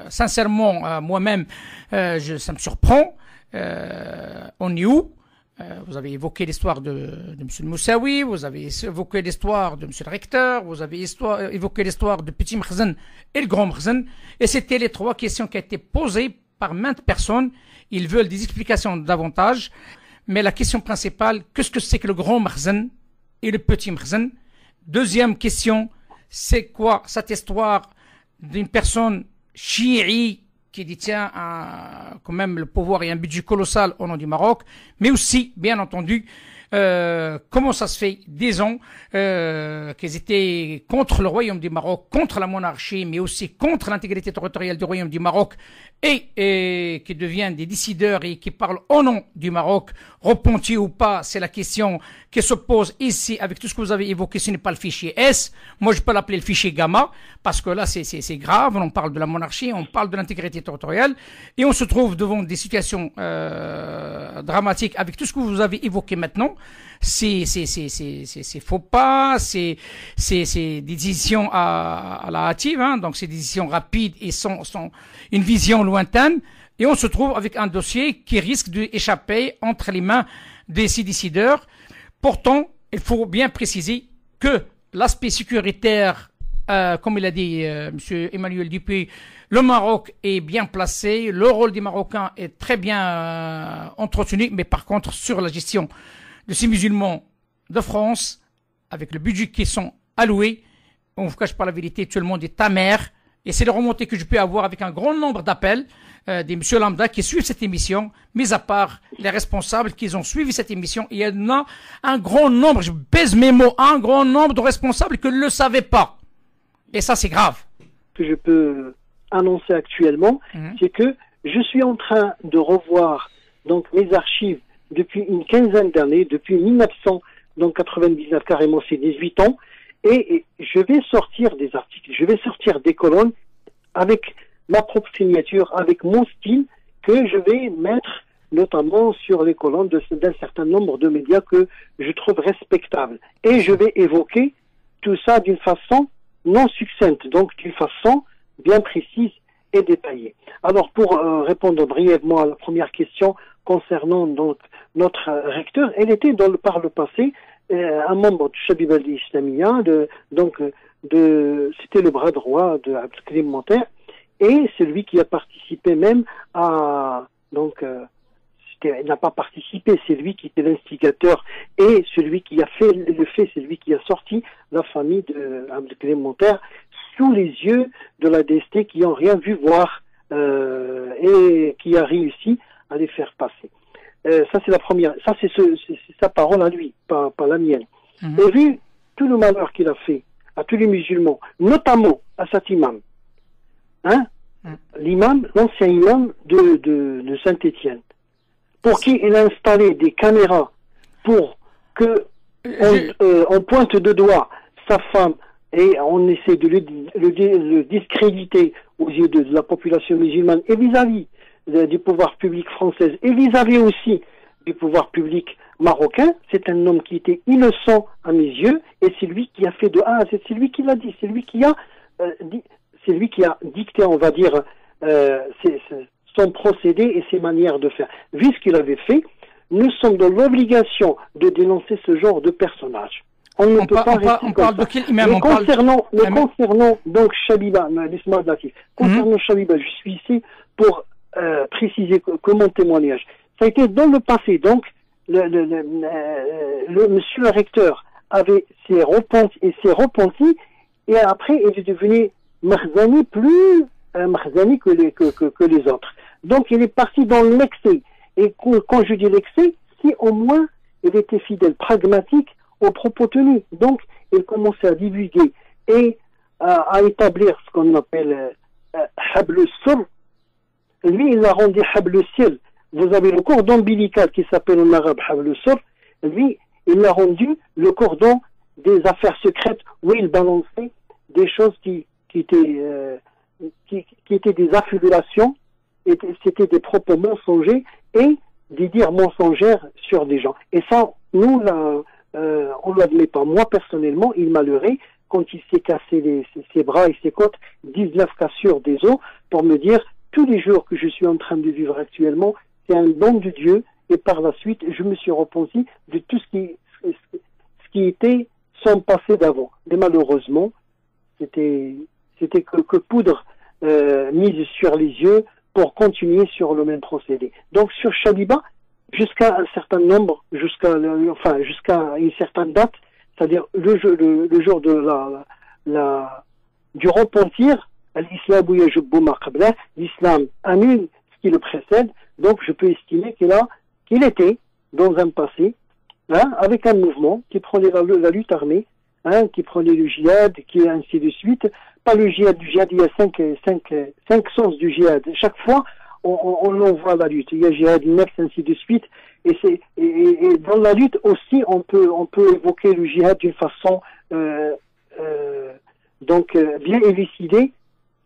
sincèrement, moi-même, ça me surprend. On est où? Vous avez évoqué l'histoire de M. Moussaoui, vous avez évoqué l'histoire de M. le recteur, vous avez évoqué l'histoire de Petit Mkhzen et le Grand Mkhzen, et c'était les 3 questions qui ont été posées par maintes personnes. Ils veulent des explications davantage, mais la question principale, qu'est-ce que c'est que le Grand Mkhzen et le Petit Mkhzen? Deuxième question, c'est quoi cette histoire d'une personne chiite qui détient quand même le pouvoir et un budget colossal au nom du Maroc, mais aussi, bien entendu, comment ça se fait, disons, qu'ils étaient contre le royaume du Maroc, contre la monarchie, mais aussi contre l'intégrité territoriale du royaume du Maroc, et qui deviennent des décideurs et qui parlent au nom du Maroc, repentis ou pas, c'est la question qui se pose ici avec tout ce que vous avez évoqué. Ce n'est pas le fichier S, moi je peux l'appeler le fichier gamma, parce que là c'est grave, on parle de la monarchie, on parle de l'intégrité territoriale, et on se trouve devant des situations dramatiques avec tout ce que vous avez évoqué maintenant. C'est faux pas, c'est des décisions à la hâtive, hein, donc c'est des décisions rapides et sans une vision lointaine, et on se trouve avec un dossier qui risque d'échapper entre les mains de ces décideurs. Pourtant, il faut bien préciser que l'aspect sécuritaire, comme il a dit M. Emmanuel Dupuy, le Maroc est bien placé, le rôle des Marocains est très bien entretenu, mais par contre, sur la gestion de ces musulmans de France, avec le budget qui sont alloués, on ne vous cache pas la vérité, tout le monde est amer. Et c'est les remontées que je peux avoir avec un grand nombre d'appels des monsieur lambda qui suivent cette émission, mis à part les responsables qui ont suivi cette émission. Il y en a un grand nombre, je pèse mes mots, un grand nombre de responsables qui ne le savaient pas. Et ça, c'est grave. Ce que je peux annoncer actuellement, c'est que je suis en train de revoir donc mes archives depuis une quinzaine d'années, depuis 1999, carrément c'est 18 ans, et je vais sortir des articles, je vais sortir des colonnes avec ma propre signature, avec mon style, que je vais mettre notamment sur les colonnes d'un certain nombre de médias que je trouve respectables. Et je vais évoquer tout ça d'une façon non succincte, donc d'une façon bien précise et détaillée. Alors pour répondre brièvement à la première question concernant donc notre recteur, elle était par le passé un membre du Shabib al-Islamiyya, c'était le bras droit de Abdelkrim Monter, et c'est lui qui a participé même à, il n'a pas participé, c'est lui qui était l'instigateur et celui qui a fait le fait, c'est lui qui a sorti la famille de Abdelkrim Monter sous les yeux de la DST qui n'ont rien vu voir et qui a réussi à les faire passer. Ça c'est la première, ça c'est sa parole à lui, pas la mienne. Et vu tout le malheur qu'il a fait à tous les musulmans, notamment à cet imam, l'imam, l'ancien imam de Saint-Étienne, pour qui il a installé des caméras pour que on pointe de doigt sa femme et on essaie de le discréditer aux yeux de la population musulmane et vis-à-vis du pouvoir public français et vis-à-vis aussi du pouvoir public marocain. C'est un homme qui était innocent à mes yeux et c'est lui qui a fait de A à Z, c'est lui qui l'a dit, c'est lui qui a dicté, on va dire, son procédé et ses manières de faire. Vu ce qu'il avait fait, nous sommes dans l'obligation de dénoncer ce genre de personnage. On parle de quel imam? Concernant donc Chabiba, concernant Chabiba, je suis ici pour préciser que mon témoignage. Ça a été dans le passé, donc le monsieur le recteur s'est repenti et après il est devenu Marzani, plus Marzani que les autres. Donc il est parti dans l'excès. Et quand je dis l'excès, si au moins il était fidèle, pragmatique aux propos tenus. Donc il commençait à divulguer et à établir ce qu'on appelle Habl Sur. Lui, il l'a rendu Habl Ciel. Vous avez le cordon ombilical qui s'appelle en arabe Habl Sur. Lui, il l'a rendu le cordon des affaires secrètes où il balançait des choses qui étaient des affabulations, c'était des propos mensongers et des dires mensongères sur des gens. Et ça, nous, on ne l'admet pas. Moi, personnellement, il m'a leurré quand il s'est cassé ses bras et ses côtes, 19 cassures des os, pour me dire, tous les jours que je suis en train de vivre actuellement, c'est un don de Dieu, et par la suite, je me suis repenti de tout ce qui était son passé d'avant. Mais malheureusement, c'était que poudre mise sur les yeux pour continuer sur le même procédé. Donc sur Chabiba, jusqu'à un certain nombre, jusqu'à une certaine date, c'est-à-dire le jour de du repentir, Al-Islam yajubbu ma qablah, l'islam annule ce qui le précède, donc je peux estimer qu'il était dans un passé, avec un mouvement qui prenait la lutte armée, qui prenait le djihad, qui est ainsi de suite. Pas le djihad, du djihad, il y a cinq sens du djihad. Chaque fois, on envoie la lutte. Il y a djihad, nafs, ainsi de suite. Et dans la lutte aussi, on peut évoquer le djihad d'une façon bien élucidée.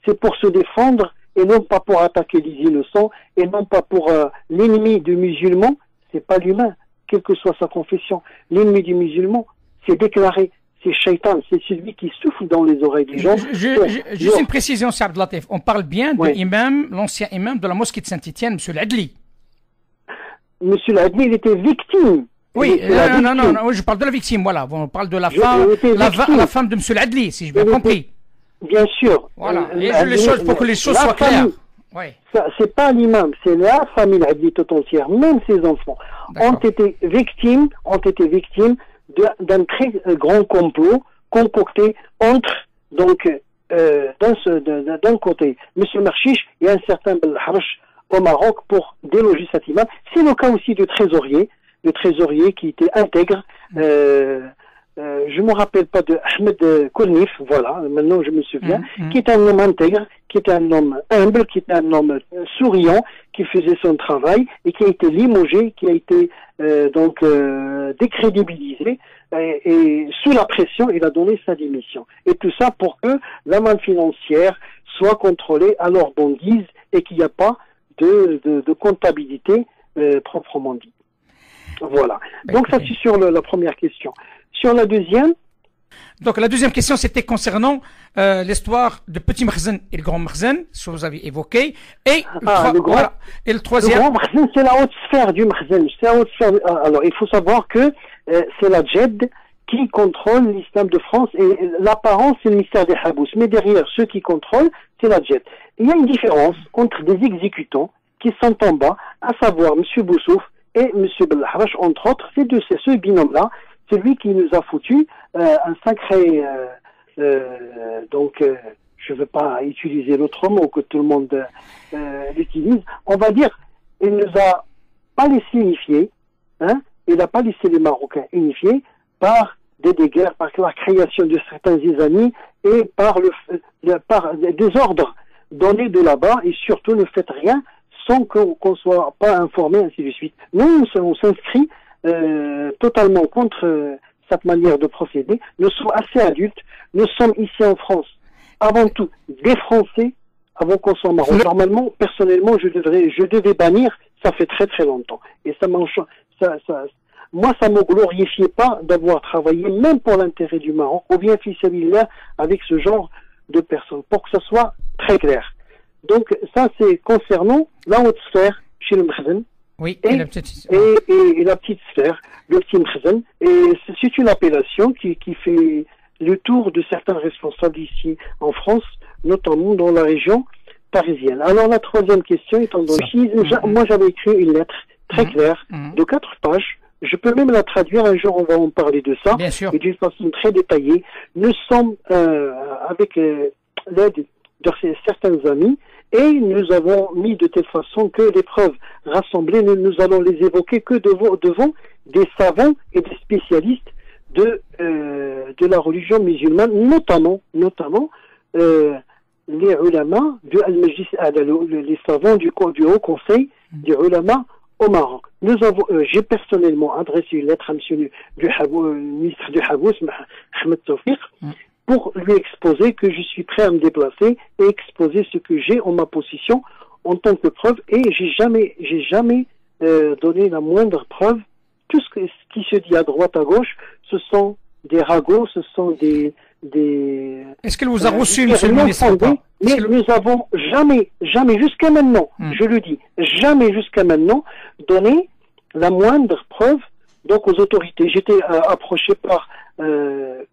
C'est pour se défendre et non pas pour attaquer les innocents et non pas pour l'ennemi du musulman. C'est pas l'humain, quelle que soit sa confession. L'ennemi du musulman, c'est déclaré. C'est Shaitan, c'est celui qui souffle dans les oreilles des gens. Juste une précision, c'est Abdelatif. On parle bien de l'imam, l'ancien imam de la mosquée de Saint-Étienne, M. L'Adli. M. L'Adli, il était victime. Oui, non, je parle de la victime, voilà. On parle de la femme de M. L'Adli, si j'ai bien compris. Bien sûr. Voilà, pour que les choses soient claires. Oui. C'est pas l'imam, c'est la famille L'Adli tout entière, même ses enfants, ont été victimes d'un très grand complot concocté entre, d'un côté, M. Marchiche et un certain Belharash au Maroc pour déloger cet imam. C'est le cas aussi du trésorier qui était intègre. Je me rappelle pas de Ahmed Kournif, voilà, maintenant je me souviens, qui est un homme intègre, qui est un homme humble, qui est un homme souriant, qui faisait son travail et qui a été limogé, qui a été décrédibilisé et sous la pression, il a donné sa démission. Et tout ça pour que la manne financière soit contrôlée à leur bon guise et qu'il n'y a pas de comptabilité proprement dit. Voilà. Donc ça c'est sur la première question. Sur la deuxième. Donc la deuxième question c'était concernant l'histoire de Petit Makhzen et le Grand Makhzen, ce que vous avez évoqué. Et le troisième. Le Grand Makhzen, c'est la haute sphère du Makhzen. Alors il faut savoir que c'est la Djed qui contrôle l'islam de France et l'apparence c'est le mystère des Habous. Mais derrière ceux qui contrôlent, c'est la Djed. Il y a une différence entre des exécutants qui sont en bas, à savoir M. Boussouf et M. Belharash, entre autres, ce binôme-là, c'est lui qui nous a foutu un sacré... je ne veux pas utiliser l'autre mot que tout le monde l'utilise. On va dire, il ne nous a pas laissé unifier, il n'a pas laissé les Marocains unifiés par des guerres, par la création de certains amis et par des ordres donnés de là-bas et surtout ne faites rien sans qu'on soit pas informé, ainsi de suite. Nous, on s'inscrit totalement contre cette manière de procéder. Nous sommes assez adultes. Nous sommes ici en France, avant tout, des Français, avant qu'on soit Maroc. Normalement, personnellement, je devais bannir, ça fait très très longtemps. Et moi, ça me glorifiait pas d'avoir travaillé, même pour l'intérêt du Maroc, ou bien fisabilillah, avec ce genre de personnes, pour que ça soit très clair. Donc, ça, c'est concernant la haute sphère chez le Makhzen. Oui, et la petite sphère, le petit Makhzen. Et c'est une appellation qui fait le tour de certains responsables ici en France, notamment dans la région parisienne. Alors, la troisième question étant dans moi, j'avais écrit une lettre très claire de 4 pages. Je peux même la traduire, un jour on va en parler de ça, et d'une façon très détaillée. Nous sommes avec l'aide de certains amis, et nous avons mis de telle façon que les preuves rassemblées, nous allons les évoquer que devant des savants et des spécialistes de la religion musulmane, notamment les ulama de Al-Majlis les savants du Haut Conseil des ulama au Maroc. J'ai personnellement adressé une lettre à monsieur le ministre du Habous, Ahmed Tawfiq, pour lui exposer que je suis prêt à me déplacer et exposer ce que j'ai en ma position en tant que preuve, et j'ai jamais donné la moindre preuve. Tout ce qui se dit à droite, à gauche, ce sont des ragots, ce sont des Est-ce qu'elle vous a reçu, monsieur le ministre, ou pas? Mais nous avons jamais jusqu'à maintenant, je le dis, jamais jusqu'à maintenant donné la moindre preuve donc aux autorités. J'étais approché par une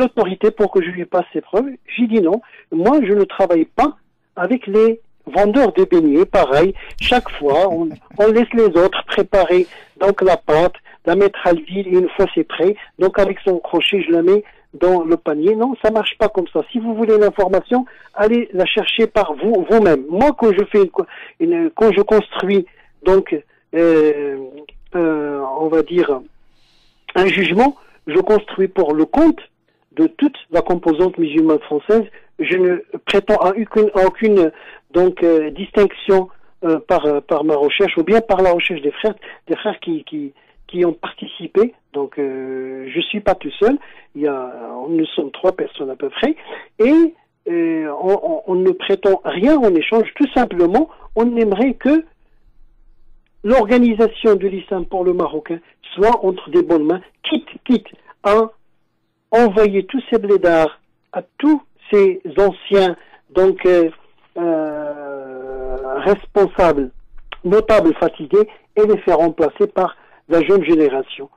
autorité pour que je lui passe ces preuves. J'ai dit non, moi je ne travaille pas avec les vendeurs de beignets. Pareil, chaque fois on laisse les autres préparer donc la pâte, la mettre à l'huile, et une fois c'est prêt, donc avec son crochet je la mets dans le panier. Non, ça marche pas comme ça. Si vous voulez l'information, allez la chercher par vous-même. Moi, quand je construis, donc, on va dire, un jugement, je construis pour le compte de toute la composante musulmane française. Je ne prétends à aucune donc distinction par ma recherche ou bien par la recherche des frères qui ont participé. Donc je suis pas tout seul. Nous sommes 3 personnes à peu près et on ne prétend rien en échange. Tout simplement, on aimerait que l'organisation de l'islam pour le Marocain soit entre des bonnes mains, quitte à envoyer tous ces blédards, à tous ces anciens donc responsables, notables, fatigués, et les faire remplacer par la jeune génération.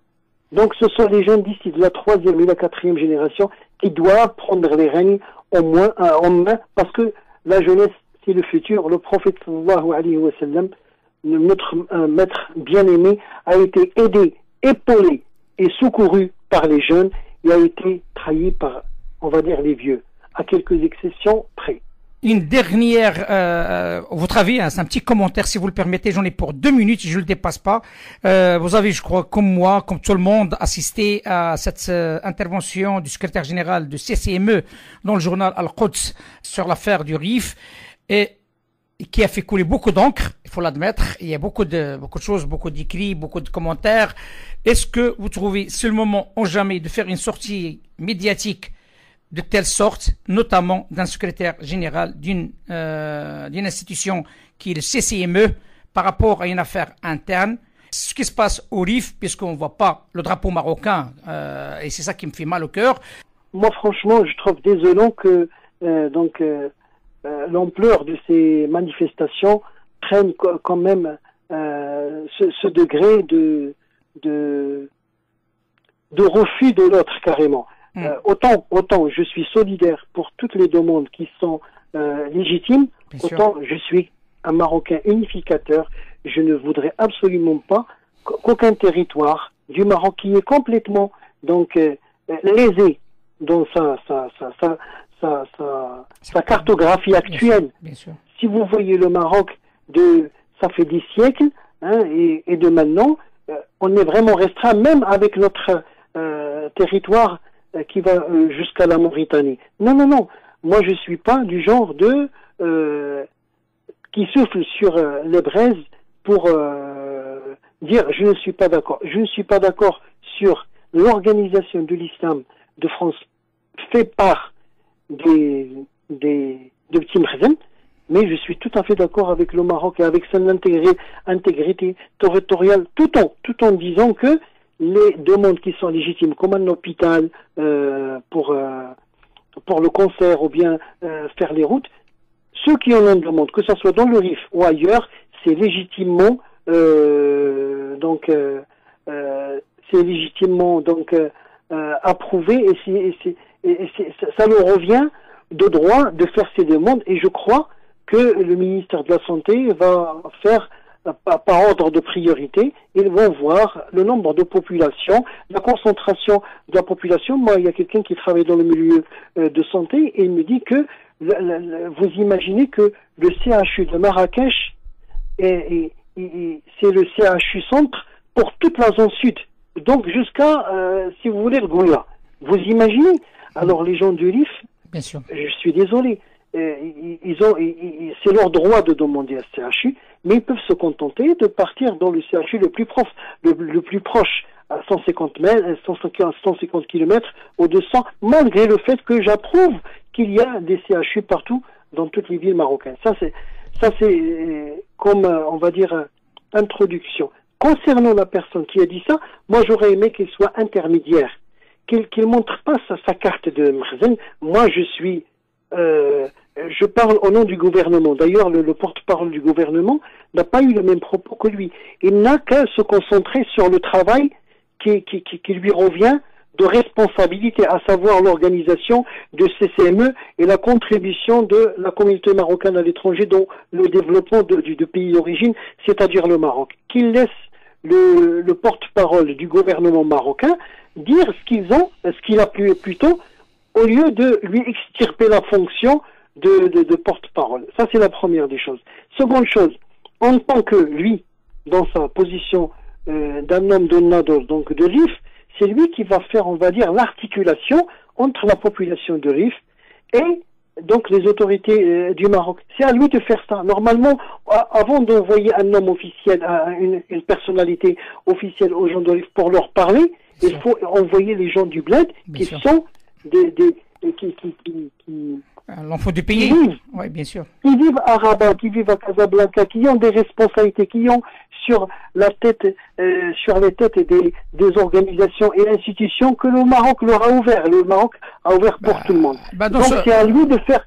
Donc ce sont les jeunes d'ici de la 3e et la 4e génération qui doivent prendre les règnes en main, parce que la jeunesse, c'est le futur. Le prophète sallallahu alayhi wa sallam, notre maître bien-aimé, a été aidé, épaulé et secouru par les jeunes et a été trahi par, on va dire, les vieux, à quelques exceptions près. Une dernière, votre avis, hein, c'est un petit commentaire si vous le permettez, j'en ai pour 2 minutes, je ne le dépasse pas. Vous avez, je crois, comme moi, comme tout le monde, assisté à cette intervention du secrétaire général du CCME dans le journal Al-Quds sur l'affaire du RIF, et qui a fait couler beaucoup d'encre, il faut l'admettre. Il y a beaucoup de choses, beaucoup d'écrits, beaucoup de commentaires. Est-ce que vous trouvez c'est le moment ou jamais de faire une sortie médiatique de telle sorte, notamment d'un secrétaire général d'une institution qui est le CCME, par rapport à une affaire interne, ce qui se passe au RIF, puisqu'on ne voit pas le drapeau marocain, et c'est ça qui me fait mal au cœur. Moi, franchement, je trouve désolant que l'ampleur de ces manifestations prenne quand même ce degré de refus de l'autre, carrément. Autant je suis solidaire pour toutes les demandes qui sont légitimes, autant je suis un Marocain unificateur. Je ne voudrais absolument pas qu'aucun territoire du Maroc qui est complètement donc lésé dans sa cartographie actuelle. Bien sûr. Si vous voyez le Maroc ça fait des siècles, hein, et de maintenant, on est vraiment restreint, même avec notre territoire qui va jusqu'à la Mauritanie. Non. Moi, je suis pas du genre qui souffle sur les braises pour dire je ne suis pas d'accord. Je ne suis pas d'accord sur l'organisation de l'islam de France fait par de petits mrzen, mais je suis tout à fait d'accord avec le Maroc et avec son intégrité territoriale, tout en disant que les demandes qui sont légitimes, comme un hôpital pour le concert ou bien faire les routes, ceux qui en ont une demande, que ce soit dans le RIF ou ailleurs, c'est légitimement approuvé et ça leur revient de droit de faire ces demandes, et je crois que le ministère de la Santé va faire par ordre de priorité. Ils vont voir le nombre de population, la concentration de la population. Moi, il y a quelqu'un qui travaille dans le milieu de santé et il me dit que vous imaginez que le CHU de Marrakech c'est le CHU centre pour toute la zone sud, donc jusqu'à si vous voulez le Goya. Vous imaginez? Alors les gens du RIF, bien sûr, je suis désolé, c'est leur droit de demander à ce CHU, mais ils peuvent se contenter de partir dans le CHU le plus proche, à 150 km ou 200, malgré le fait que j'approuve qu'il y a des CHU partout dans toutes les villes marocaines. Ça c'est comme, on va dire, introduction. Concernant la personne qui a dit ça, moi j'aurais aimé qu'il soit intermédiaire, qu'il montre pas sa carte de Mrzen. Moi je parle au nom du gouvernement. D'ailleurs, le porte-parole du gouvernement n'a pas eu le même propos que lui. Il n'a qu'à se concentrer sur le travail qui lui revient de responsabilité, à savoir l'organisation de CCME et la contribution de la communauté marocaine à l'étranger dans le développement du pays d'origine, c'est-à-dire le Maroc. Qu'il laisse le porte-parole du gouvernement marocain dire ce qu'il a plutôt au lieu de lui extirper la fonction de porte-parole. Ça, c'est la première des choses. Seconde chose, en tant que lui, dans sa position d'un homme de Nador, donc de Rif, c'est lui qui va faire, on va dire, l'articulation entre la population de Rif et donc les autorités du Maroc. C'est à lui de faire ça. Normalement, avant d'envoyer un homme officiel, une personnalité officielle aux gens de Rif pour leur parler, il faut envoyer les gens du bled qui sont l'enfant du pays. Oui, bien sûr. Qui vivent à Rabat, qui vivent à Casablanca, qui ont des responsabilités, qui ont sur la tête, sur les têtes des organisations et institutions que le Maroc leur a ouvert. Le Maroc a ouvert pour tout le monde. Donc c'est à lui de faire,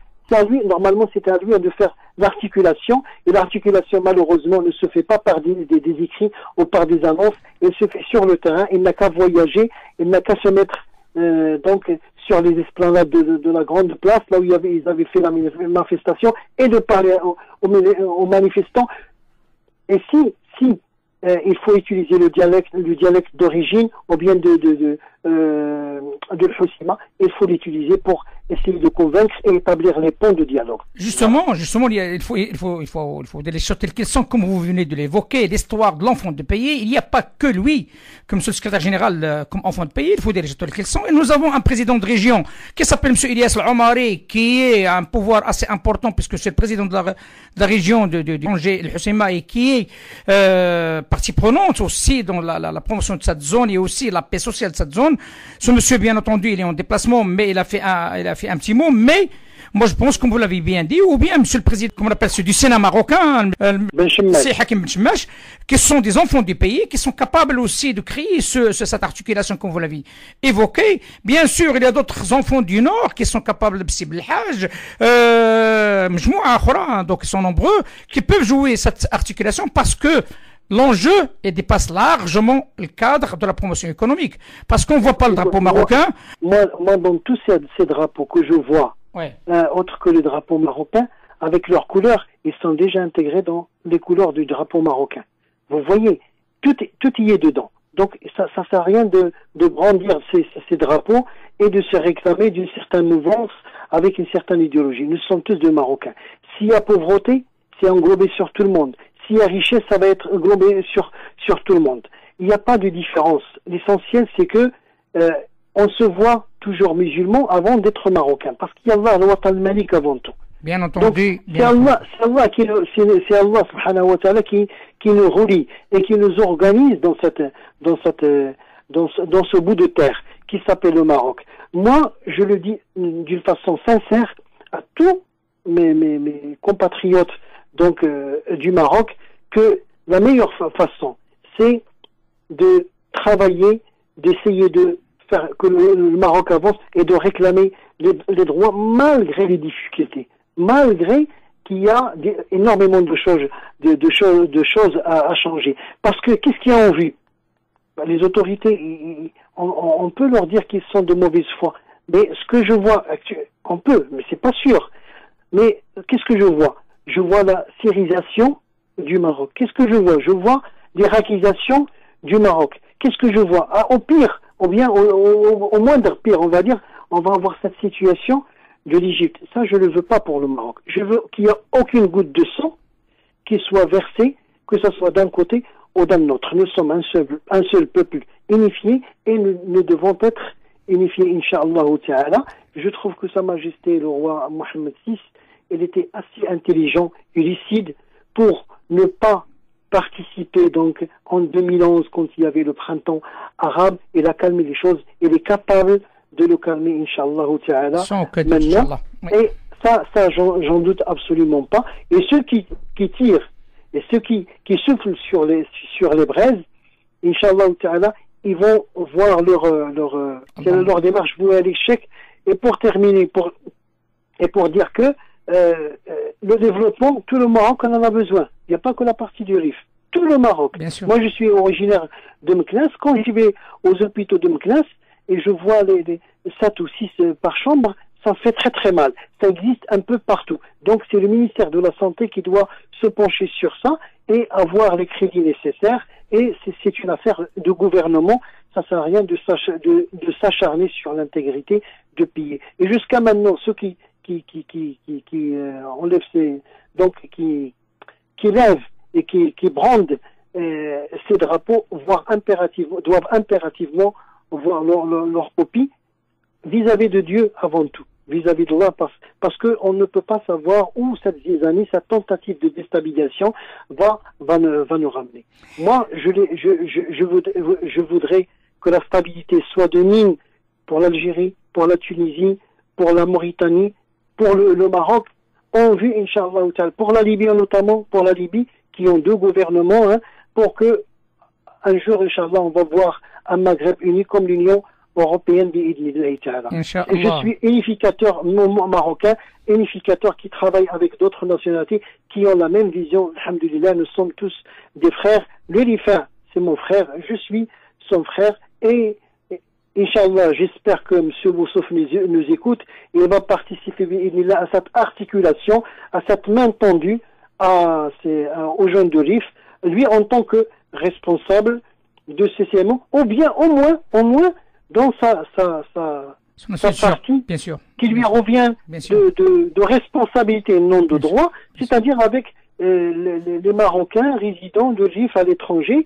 normalement c'est à lui de faire l'articulation, et l'articulation malheureusement ne se fait pas par des écrits ou par des annonces, elle se fait sur le terrain. Il n'a qu'à voyager, il n'a qu'à se mettre donc sur les esplanades de la grande place, là où ils avaient fait la manifestation, et de parler aux manifestants. Et si il faut utiliser le dialecte d'origine, ou bien de Hoceima, il faut l'utiliser pour essayer de convaincre et établir les ponts de dialogue. Justement, il faut des choses telles qu'elles sont, comme vous venez de l'évoquer, l'histoire de l'enfant de pays. Il n'y a pas que lui, comme secrétaire général, comme enfant de pays. Il faut des choses telles qu'elles sont. Et nous avons un président de région qui s'appelle M. Ilyas Al-Omari, qui a un pouvoir assez important, puisque c'est le président de la région de Tanger, el Hoceima, et qui est partie prenante aussi dans la promotion de cette zone et aussi la paix sociale de cette zone. Ce monsieur, bien entendu, il est en déplacement, mais il a fait un petit mot, mais moi je pense, comme vous l'avez bien dit, ou bien monsieur le président, comme on appelle ceux du Sénat marocain, c'est Hakim Ben Chemmache, qui sont des enfants du pays, qui sont capables aussi de créer cette articulation, comme vous l'avez évoqué. Bien sûr, il y a d'autres enfants du Nord qui sont capables de Bsib el-Hajj, donc ils sont nombreux, qui peuvent jouer cette articulation parce que l'enjeu dépasse largement le cadre de la promotion économique. Parce qu'on ne voit pas le drapeau marocain. Moi, dans tous ces drapeaux que je vois, autres que le drapeau marocain, avec leurs couleurs, ils sont déjà intégrés dans les couleurs du drapeau marocain. Vous voyez, tout y est dedans. Donc, ça ne sert à rien de brandir ces drapeaux et de se réclamer d'une certaine mouvance avec une certaine idéologie. Nous sommes tous des Marocains. S'il y a pauvreté, c'est englobé sur tout le monde. S'il y a richesse, ça va être englobé sur tout le monde. Il n'y a pas de différence. L'essentiel, c'est que on se voit toujours musulman avant d'être marocain, parce qu'il y a Allah, le Watan al-Malik avant tout. Bien entendu. C'est Allah subhanahu wa ta'ala qui nous relie et qui nous organise dans ce bout de terre qui s'appelle le Maroc. Moi, je le dis d'une façon sincère à tous mes compatriotes donc du Maroc, que la meilleure façon, c'est de travailler, d'essayer de faire que le Maroc avance et de réclamer les droits malgré les difficultés, malgré qu'il y a énormément de choses à changer. Parce que qu'est-ce qu'il y a en vue? Les autorités, on peut leur dire qu'ils sont de mauvaise foi, mais ce que je vois actuellement, on peut, mais c'est pas sûr. Mais qu'est-ce que je vois? Je vois la syrisation du Maroc. Qu'est-ce que je vois? Je vois l'irakiisation du Maroc. Qu'est-ce que je vois? Au pire, ou bien au moindre pire, on va dire, on va avoir cette situation de l'Égypte. Ça, je ne le veux pas pour le Maroc. Je veux qu'il n'y ait aucune goutte de sang qui soit versée, que ce soit d'un côté ou d'un autre. Nous sommes un seul peuple unifié et nous devons être unifiés, Inch'Allah Ta'ala. Je trouve que Sa Majesté le roi Mohammed VI, il était assez intelligent et lucide pour ne pas participer donc en 2011 quand il y avait le printemps arabe. Il a calmé les choses. Il est capable de le calmer, Inch'Allah Ta'ala, maintenant. Oui. Et ça j'en doute absolument pas. Et ceux qui tirent et ceux qui soufflent sur les braises, Inch'Allah Ta'ala, ils vont voir leur démarche vouée à l'échec. Et pour terminer, pour dire que le développement, tout le Maroc en a besoin. Il n'y a pas que la partie du Rif. Tout le Maroc. Moi, je suis originaire de Meknès. Quand je vais aux hôpitaux de Meknès et je vois les 7 ou 6 par chambre, ça fait très très mal. Ça existe un peu partout. Donc, c'est le ministère de la Santé qui doit se pencher sur ça et avoir les crédits nécessaires. Et c'est une affaire de gouvernement. Ça sert à rien de s'acharner sur l'intégrité de payer. Et jusqu'à maintenant, ceux qui enlèvent qui lèvent et qui brandent ces drapeaux doivent impérativement voir leur copie vis-à-vis de Dieu avant tout, vis-à-vis de Allah, parce que on ne peut pas savoir où cette zizanie, cette tentative de déstabilisation va nous ramener. Moi, je voudrais que la stabilité soit de mise pour l'Algérie, pour la Tunisie, pour la Mauritanie, pour le Maroc, en vue, Inch'Allah, pour la Libye notamment, pour la Libye, qui ont deux gouvernements, pour que un jour, Inch'Allah, on va voir un Maghreb uni comme l'Union européenne bi'idnillahi ta'ala. Et je suis unificateur marocain, unificateur qui travaille avec d'autres nationalités qui ont la même vision. Alhamdulillah, nous sommes tous des frères. Le Lifa, c'est mon frère, je suis son frère, et Inch'Allah, j'espère que M. Boussouf nous écoute, et il va participer à cette articulation, à cette main tendue aux jeunes de RIF, lui en tant que responsable de CCMO, ou bien au moins dans sa partie bien sûr, qui lui revient de responsabilité et non de droit, c'est-à-dire avec les Marocains résidents de RIF à l'étranger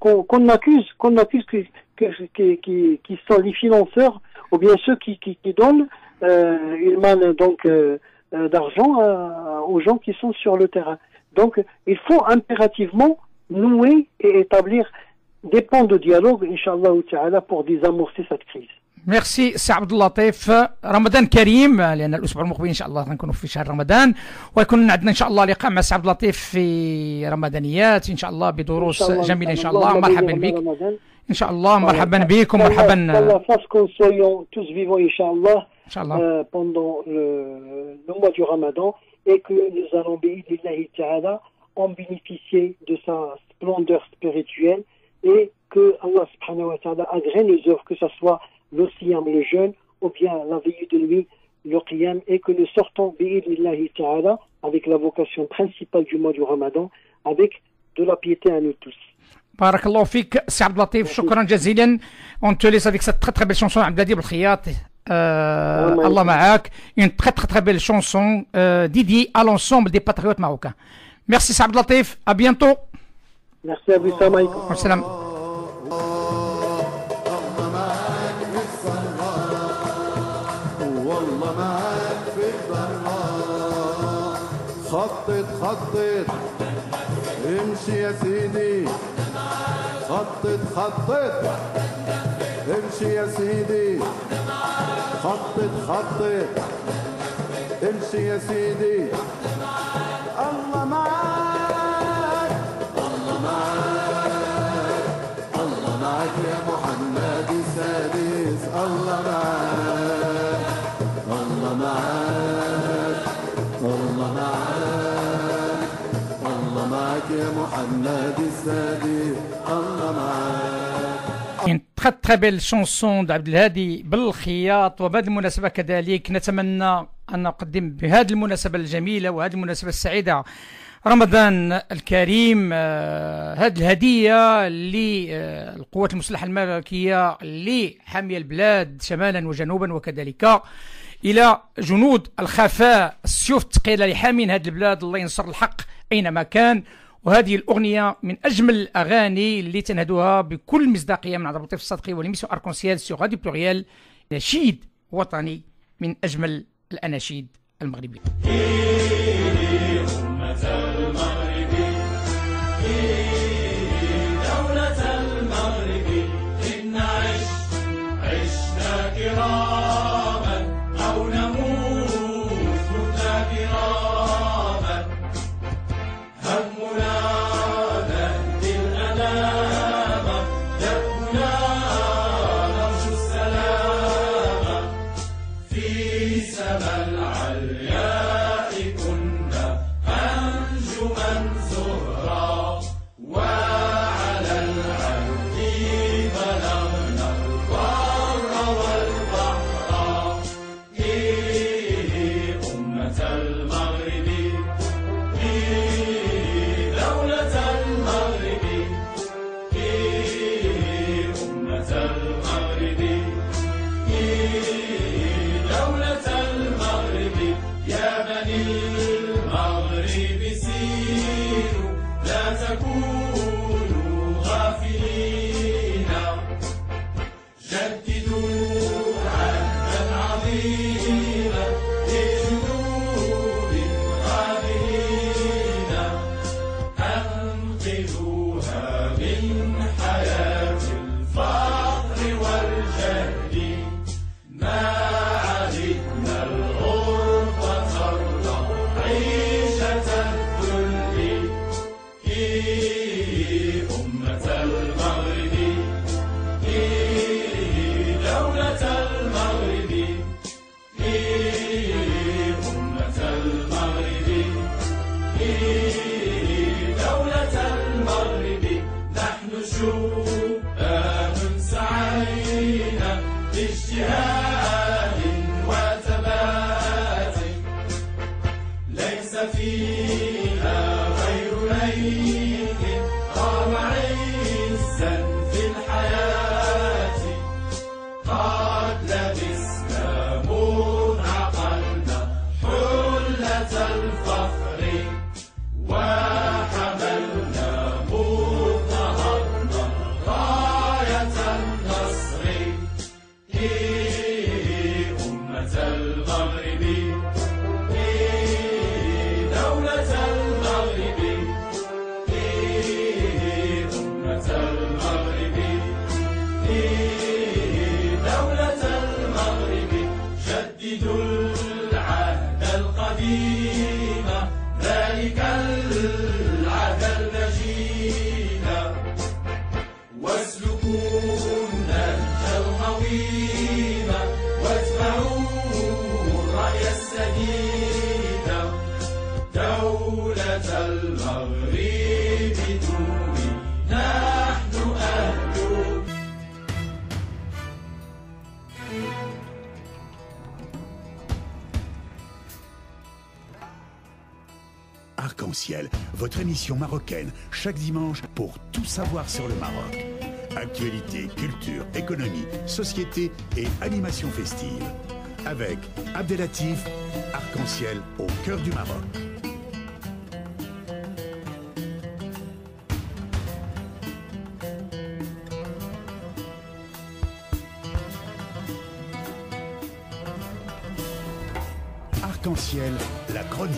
qu'on accuse qui sont les financeurs ou bien ceux qui donnent ils manent donc d'argent aux gens qui sont sur le terrain. Donc il faut impérativement nouer et établir des ponts de dialogue Inch'Allah Ta'ala pour désamorcer cette crise. ميرسي سي عبد اللطيف. رمضان كريم، لان الاسبوع المقبل ان شاء الله غنكونوا في شهر رمضان، ويكون عندنا ان شاء الله لقاء مع سي عبد اللطيف في رمضانيات ان شاء الله بدروس جميله ان شاء الله. مرحبا بك ان شاء الله. مرحبا بك ومرحبا. La face qu'on soyons tous vivants Inch'Allah pendant le mois du Ramadan, et que nous allons bi'idnillahi ta'ala en bénéficier de sa splendeur spirituelle, et que Allah subhanahu wa ta'ala agrée nos œuvres, que ce soit le siyam, le jeûne, ou bien la veille de nuit, le qiyam, et que nous sortons bi'idnillahi ta'ala avec la vocation principale du mois du Ramadan, avec de la piété à nous tous. بارك الله فيك سي عبد اللطيف، شكرا جزيلا. On te laisse avec cette très très belle chanson عبد الهادي بالخياط. Allah معاك. Une très très très belle chanson dédiée à l'ensemble des patriotes marocains. Merci سي عبد اللطيف. À bientôt. Merci à vous. Salam alaikum. Salam. خطط امشي يا سيدي، خطط امشي يا سيدي، خطط امشي يا سيدي. الله معاك، الله معاك، الله معاك يا محمد السادس. الله معاك، الله معاك، الله معاك، الله معاك يا محمد السادس. الله معاك. Une très très belle chanson d'Abd الهادي بالخياط. وبهذه المناسبة كذلك نتمنى أن نقدم بهذه المناسبة الجميلة وهذه المناسبة السعيدة رمضان الكريم هذه الهدية للقوات المسلحة الملكية لحامية البلاد شمالا وجنوبا، وكذلك إلى جنود الخفاء السيوف الثقيلة لحامين هذه البلاد. الله ينصر الحق أينما كان. وهذه الأغنية من أجمل الأغاني اللي تنهدوها بكل مصداقية من عبد اللطيف الصدقي والميسيون أركونسيال سيغ راديو بلوريال. نشيد وطني من أجمل الأناشيد المغربية. دولة المغرب إن عشنا كراما أو نموت متنا كراما، همنا نهدي الأنام، دربنا نرجو السلام، في سما العلياء كنا أنجما زهرا، وعلى العهد بلغنا البر والبحر. إيه أمة المغرب، إيه دولة بني المغرب سيروا لا تكونوا غافلين جددوا عهدا عظيما لجنود غابرين أنقذوها من حياة الفقر والجهل ما عهدنا الغربة ترضى عيشة الذل أمة المغرب دولة المغرب أمة المغرب دولة المغرب نحن شبان سعينا باجتهاد وثبات ليس فيها غير ليث قام عزا في الحياة قد لبسنا مذ عقلنا حلة الفخر وحملنا مذ نهضنا راية النصر أمة المغرب دولة المغرب أمة المغرب دولة المغرب جددوا العهد القديم ذلك العهد المجيد واسلكوا النهج القويم واتبعوا الرأي السديد دولة المغرب دومي نحن أهل Arc-en-ciel, votre émission marocaine, chaque dimanche pour tout savoir sur le Maroc. Actualité, culture, économie, société et animation festive. Avec Abdelatif, Arc-en-ciel au cœur du Maroc. Arc-en-ciel, la chronique.